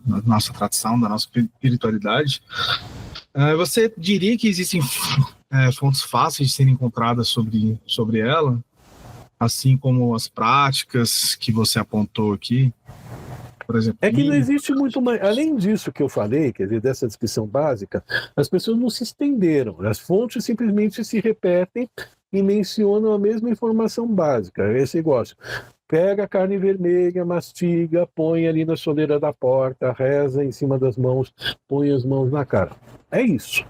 tradição, da nossa espiritualidade, você diria que existem fontes fáceis de serem encontradas sobre ela, assim como as práticas que você apontou aqui? Por exemplo, é que não existe muito mais. Além disso que eu falei, quer dizer, dessa descrição básica, as pessoas não se estenderam. As fontes simplesmente se repetem e mencionam a mesma informação básica. Esse negócio. Pega a carne vermelha, mastiga, põe ali na soleira da porta, reza em cima das mãos, põe as mãos na cara. É isso.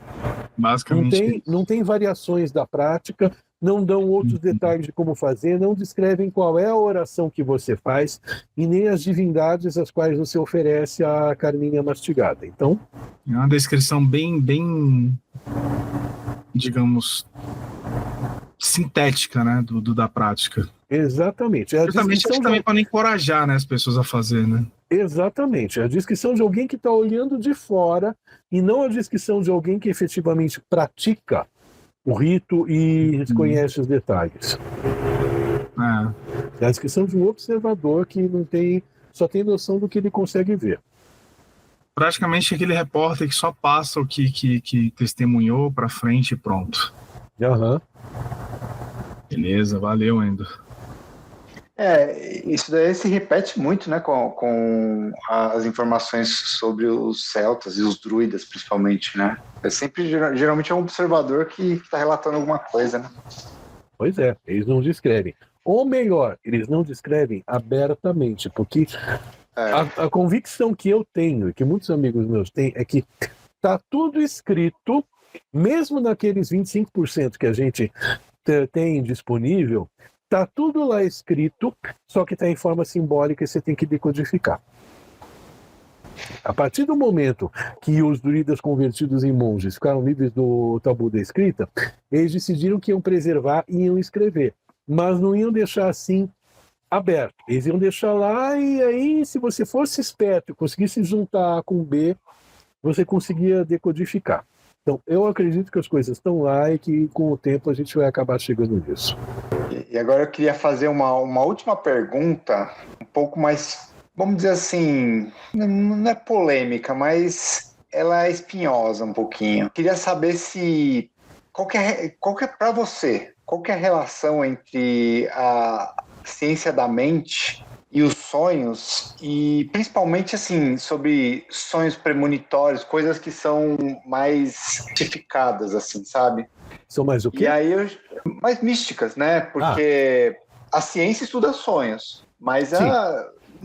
Basicamente. Não tem variações da prática, não dão outros detalhes de como fazer, não descrevem qual é a oração que você faz e nem as divindades às quais você oferece a carninha mastigada. Então, é uma descrição bem, digamos, sintética, né, da prática. Exatamente. Também para encorajar, né, as pessoas a fazer, né? Exatamente. A descrição de alguém que está olhando de fora e não a descrição de alguém que efetivamente pratica o rito e conhece os detalhes. É a descrição de um observador que só tem noção do que ele consegue ver. Praticamente aquele repórter que só passa o que testemunhou para frente e pronto. Aham. Beleza, valeu, Endo. Isso daí se repete muito, né, com as informações sobre os celtas e os druidas, principalmente, né? Geralmente é um observador que está relatando alguma coisa, né? Pois é, eles não descrevem. Ou melhor, eles não descrevem abertamente, porque a convicção que eu tenho, e que muitos amigos meus têm, é que está tudo escrito, mesmo naqueles 25% que a gente tem disponível, está tudo lá escrito, só que está em forma simbólica e você tem que decodificar. A partir do momento que os druidas convertidos em monges ficaram livres do tabu da escrita, eles decidiram que iam preservar e iam escrever, mas não iam deixar assim aberto. Eles iam deixar lá e aí, se você fosse esperto e conseguisse juntar A com B, você conseguia decodificar. Então, eu acredito que as coisas estão lá e que com o tempo a gente vai acabar chegando nisso. E agora eu queria fazer uma última pergunta, um pouco mais, vamos dizer assim, não é polêmica, mas ela é espinhosa um pouquinho. Queria saber qual que é para você, qual que é a relação entre a ciência da mente e os sonhos, e principalmente assim, sobre sonhos premonitórios, coisas que são mais justificadas, assim, sabe? São mais o quê? E aí, mais místicas, né? Porque a ciência estuda sonhos, mas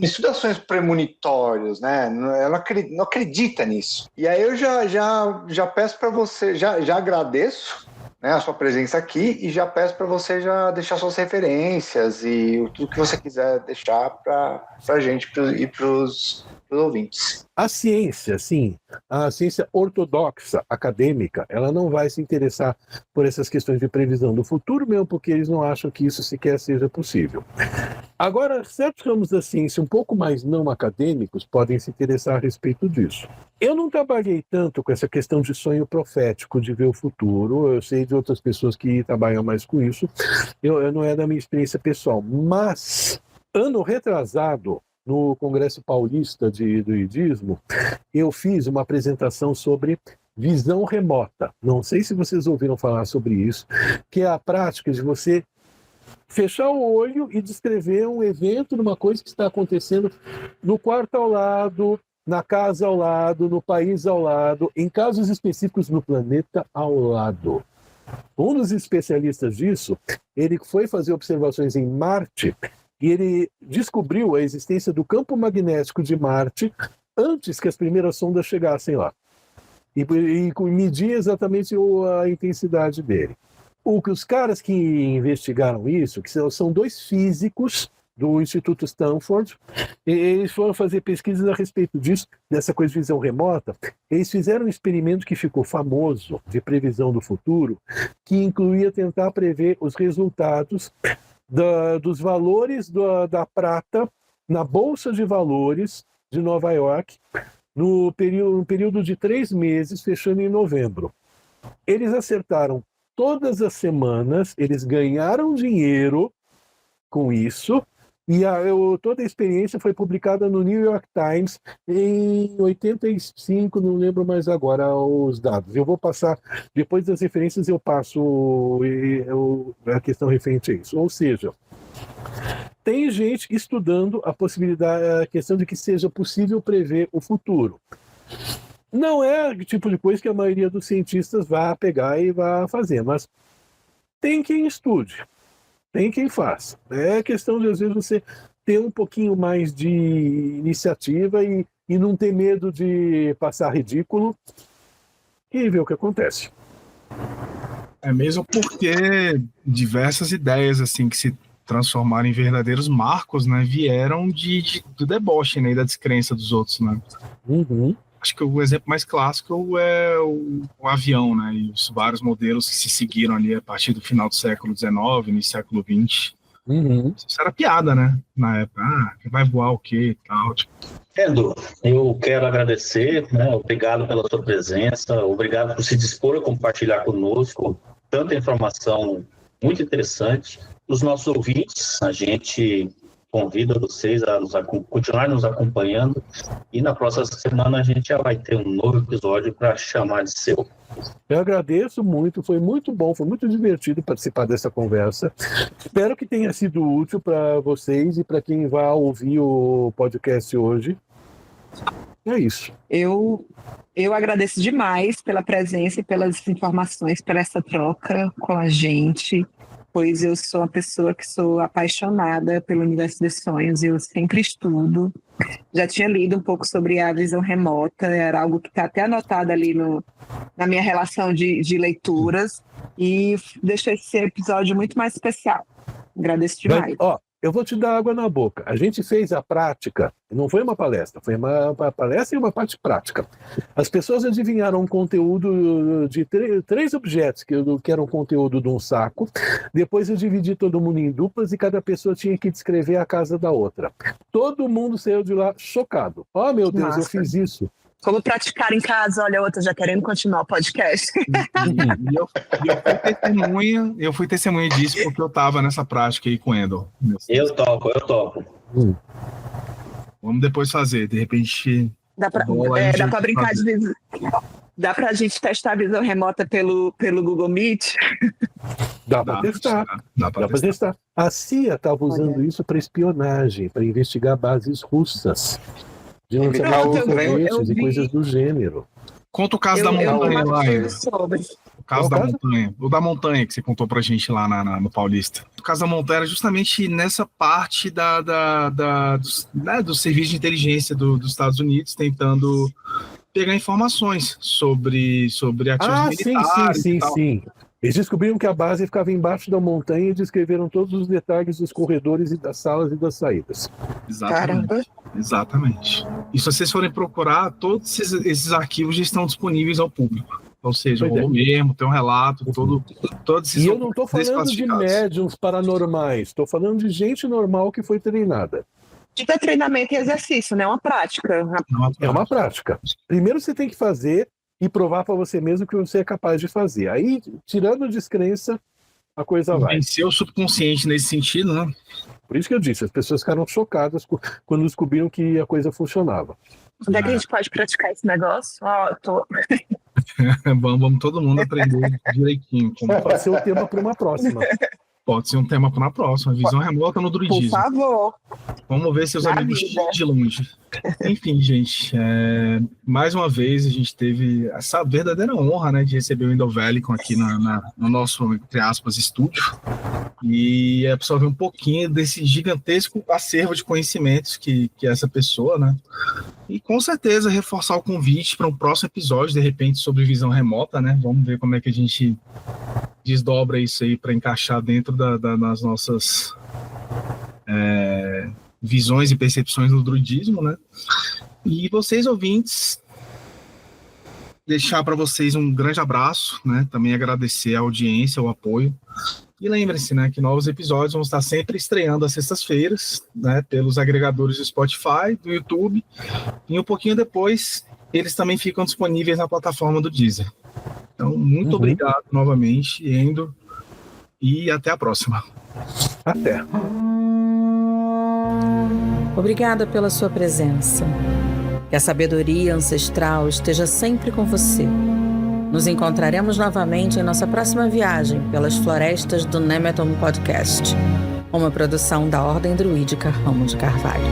estuda sonhos premonitórios, né? Ela não acredita nisso. E aí eu já peço para você, já agradeço, né, a sua presença aqui e já peço para você já deixar suas referências e tudo que você quiser deixar para a gente e para os ouvintes. A ciência, sim, a ciência ortodoxa, acadêmica, ela não vai se interessar por essas questões de previsão do futuro, mesmo porque eles não acham que isso sequer seja possível. Agora, certos ramos da ciência um pouco mais não acadêmicos podem se interessar a respeito disso. Eu não trabalhei tanto com essa questão de sonho profético, de ver o futuro, eu sei de outras pessoas que trabalham mais com isso, eu não é da minha experiência pessoal, mas ano retrasado, no Congresso Paulista do Idismo, eu fiz uma apresentação sobre visão remota. Não sei se vocês ouviram falar sobre isso, que é a prática de você fechar o olho e descrever um evento, uma coisa que está acontecendo no quarto ao lado, na casa ao lado, no país ao lado, em casos específicos no planeta ao lado. Um dos especialistas disso, ele foi fazer observações em Marte e ele descobriu a existência do campo magnético de Marte antes que as primeiras sondas chegassem lá. E medir exatamente a intensidade dele. Os caras que investigaram isso, que são dois físicos do Instituto Stanford, eles foram fazer pesquisas a respeito disso, dessa coisa de visão remota. Eles fizeram um experimento que ficou famoso, de previsão do futuro, que incluía tentar prever os resultados dos valores da prata na Bolsa de Valores de Nova York no período de 3 meses, fechando em novembro. Eles acertaram todas as semanas, eles ganharam dinheiro com isso, e toda a experiência foi publicada no New York Times em 85, não lembro mais agora os dados. Eu vou passar, depois das referências eu passo a questão referente a isso. Ou seja, tem gente estudando a possibilidade, a questão de que seja possível prever o futuro. Não é o tipo de coisa que a maioria dos cientistas vai pegar e vai fazer, mas tem quem estude, tem quem faça. É questão de, às vezes, você ter um pouquinho mais de iniciativa e não ter medo de passar ridículo e ver o que acontece. É mesmo porque diversas ideias assim que se transformaram em verdadeiros marcos, né, vieram do deboche, né, e da descrença dos outros, né? Uhum. Acho que o exemplo mais clássico é o avião, né, e os vários modelos que se seguiram ali a partir do final do século XIX, no século XX. Uhum. Isso era piada, né, na época. Vai voar o quê e tal. Tipo. Edu, eu quero agradecer, né, obrigado pela sua presença, obrigado por se dispor a compartilhar conosco tanta informação muito interessante. Os nossos ouvintes, a gente convida vocês a continuar nos acompanhando e na próxima semana a gente já vai ter um novo episódio para chamar de seu. Eu agradeço muito, foi muito bom, foi muito divertido participar dessa conversa. Espero que tenha sido útil para vocês e para quem vai ouvir o podcast hoje. É isso. Eu agradeço demais pela presença e pelas informações, pela essa troca com a gente, pois eu sou uma pessoa que sou apaixonada pelo universo dos sonhos, eu sempre estudo. Já tinha lido um pouco sobre a visão remota, era algo que está até anotado ali na minha relação de leituras, e deixou esse episódio muito mais especial. Agradeço demais. Eu vou te dar água na boca. A gente fez a prática, não foi uma palestra, foi uma palestra e uma parte prática. As pessoas adivinharam um conteúdo de 3 objetos, que eram conteúdo de um saco. Depois eu dividi todo mundo em duplas e cada pessoa tinha que descrever a casa da outra. Todo mundo saiu de lá chocado. Oh, meu Deus, Nossa. Eu fiz isso. Como praticar em casa, olha a outra já querendo continuar o podcast. Eu fui testemunha disso porque eu estava nessa prática aí com o Endel. Eu topo. Vamos depois fazer, de repente... Dá pra brincar de visão. Dá pra gente testar a visão remota pelo Google Meet? Dá para testar. Dá para testar. A CIA estava usando isso para espionagem, para investigar bases russas. De lançamento de foguetes e coisas do gênero. Conta o caso da montanha lá. caso da montanha. O da montanha que você contou pra gente lá no Paulista. O caso da montanha era justamente nessa parte do serviço de inteligência dos Estados Unidos, tentando pegar informações sobre ativos militares. Sim. Eles descobriram que a base ficava embaixo da montanha e descreveram todos os detalhes dos corredores e das salas e das saídas. Exatamente. E se vocês forem procurar, todos esses arquivos já estão disponíveis ao público. Ou seja, rolou mesmo, tem um relato, todos esses. E eu não estou falando de médiums paranormais, estou falando de gente normal que foi treinada. Tipo, é treinamento e exercício, né? É uma prática. É uma prática. Primeiro você tem que fazer e provar para você mesmo que você é capaz de fazer. Aí, tirando a descrença, a coisa vai. Vencer o subconsciente nesse sentido, né? Por isso que eu disse, as pessoas ficaram chocadas quando descobriram que a coisa funcionava. Onde é que a gente pode praticar esse negócio? Vamos todo mundo aprender direitinho. Pode ser um tema para uma próxima. Pode ser um tema para uma próxima. Visão remota no druidismo. Por favor. Vamos ver seus amigos de longe. Enfim, gente, mais uma vez a gente teve essa verdadeira honra, né, de receber o Endovelicon aqui no nosso, entre aspas, estúdio e absorver um pouquinho desse gigantesco acervo de conhecimentos que essa pessoa, né, e com certeza reforçar o convite para um próximo episódio, de repente, sobre visão remota, né, vamos ver como é que a gente desdobra isso aí para encaixar dentro das nossas visões e percepções do druidismo, né? E vocês, ouvintes, deixar para vocês um grande abraço, né? Também agradecer a audiência, o apoio. E lembrem-se, né, que novos episódios vão estar sempre estreando às sextas-feiras, né, pelos agregadores do Spotify, do YouTube, e um pouquinho depois eles também ficam disponíveis na plataforma do Deezer. Então, muito obrigado novamente, Endo, e até a próxima. Até. Obrigada pela sua presença. Que a sabedoria ancestral esteja sempre com você. Nos encontraremos novamente em nossa próxima viagem pelas florestas do Nemeton Podcast, uma produção da Ordem Druídica Ramo de Carvalho.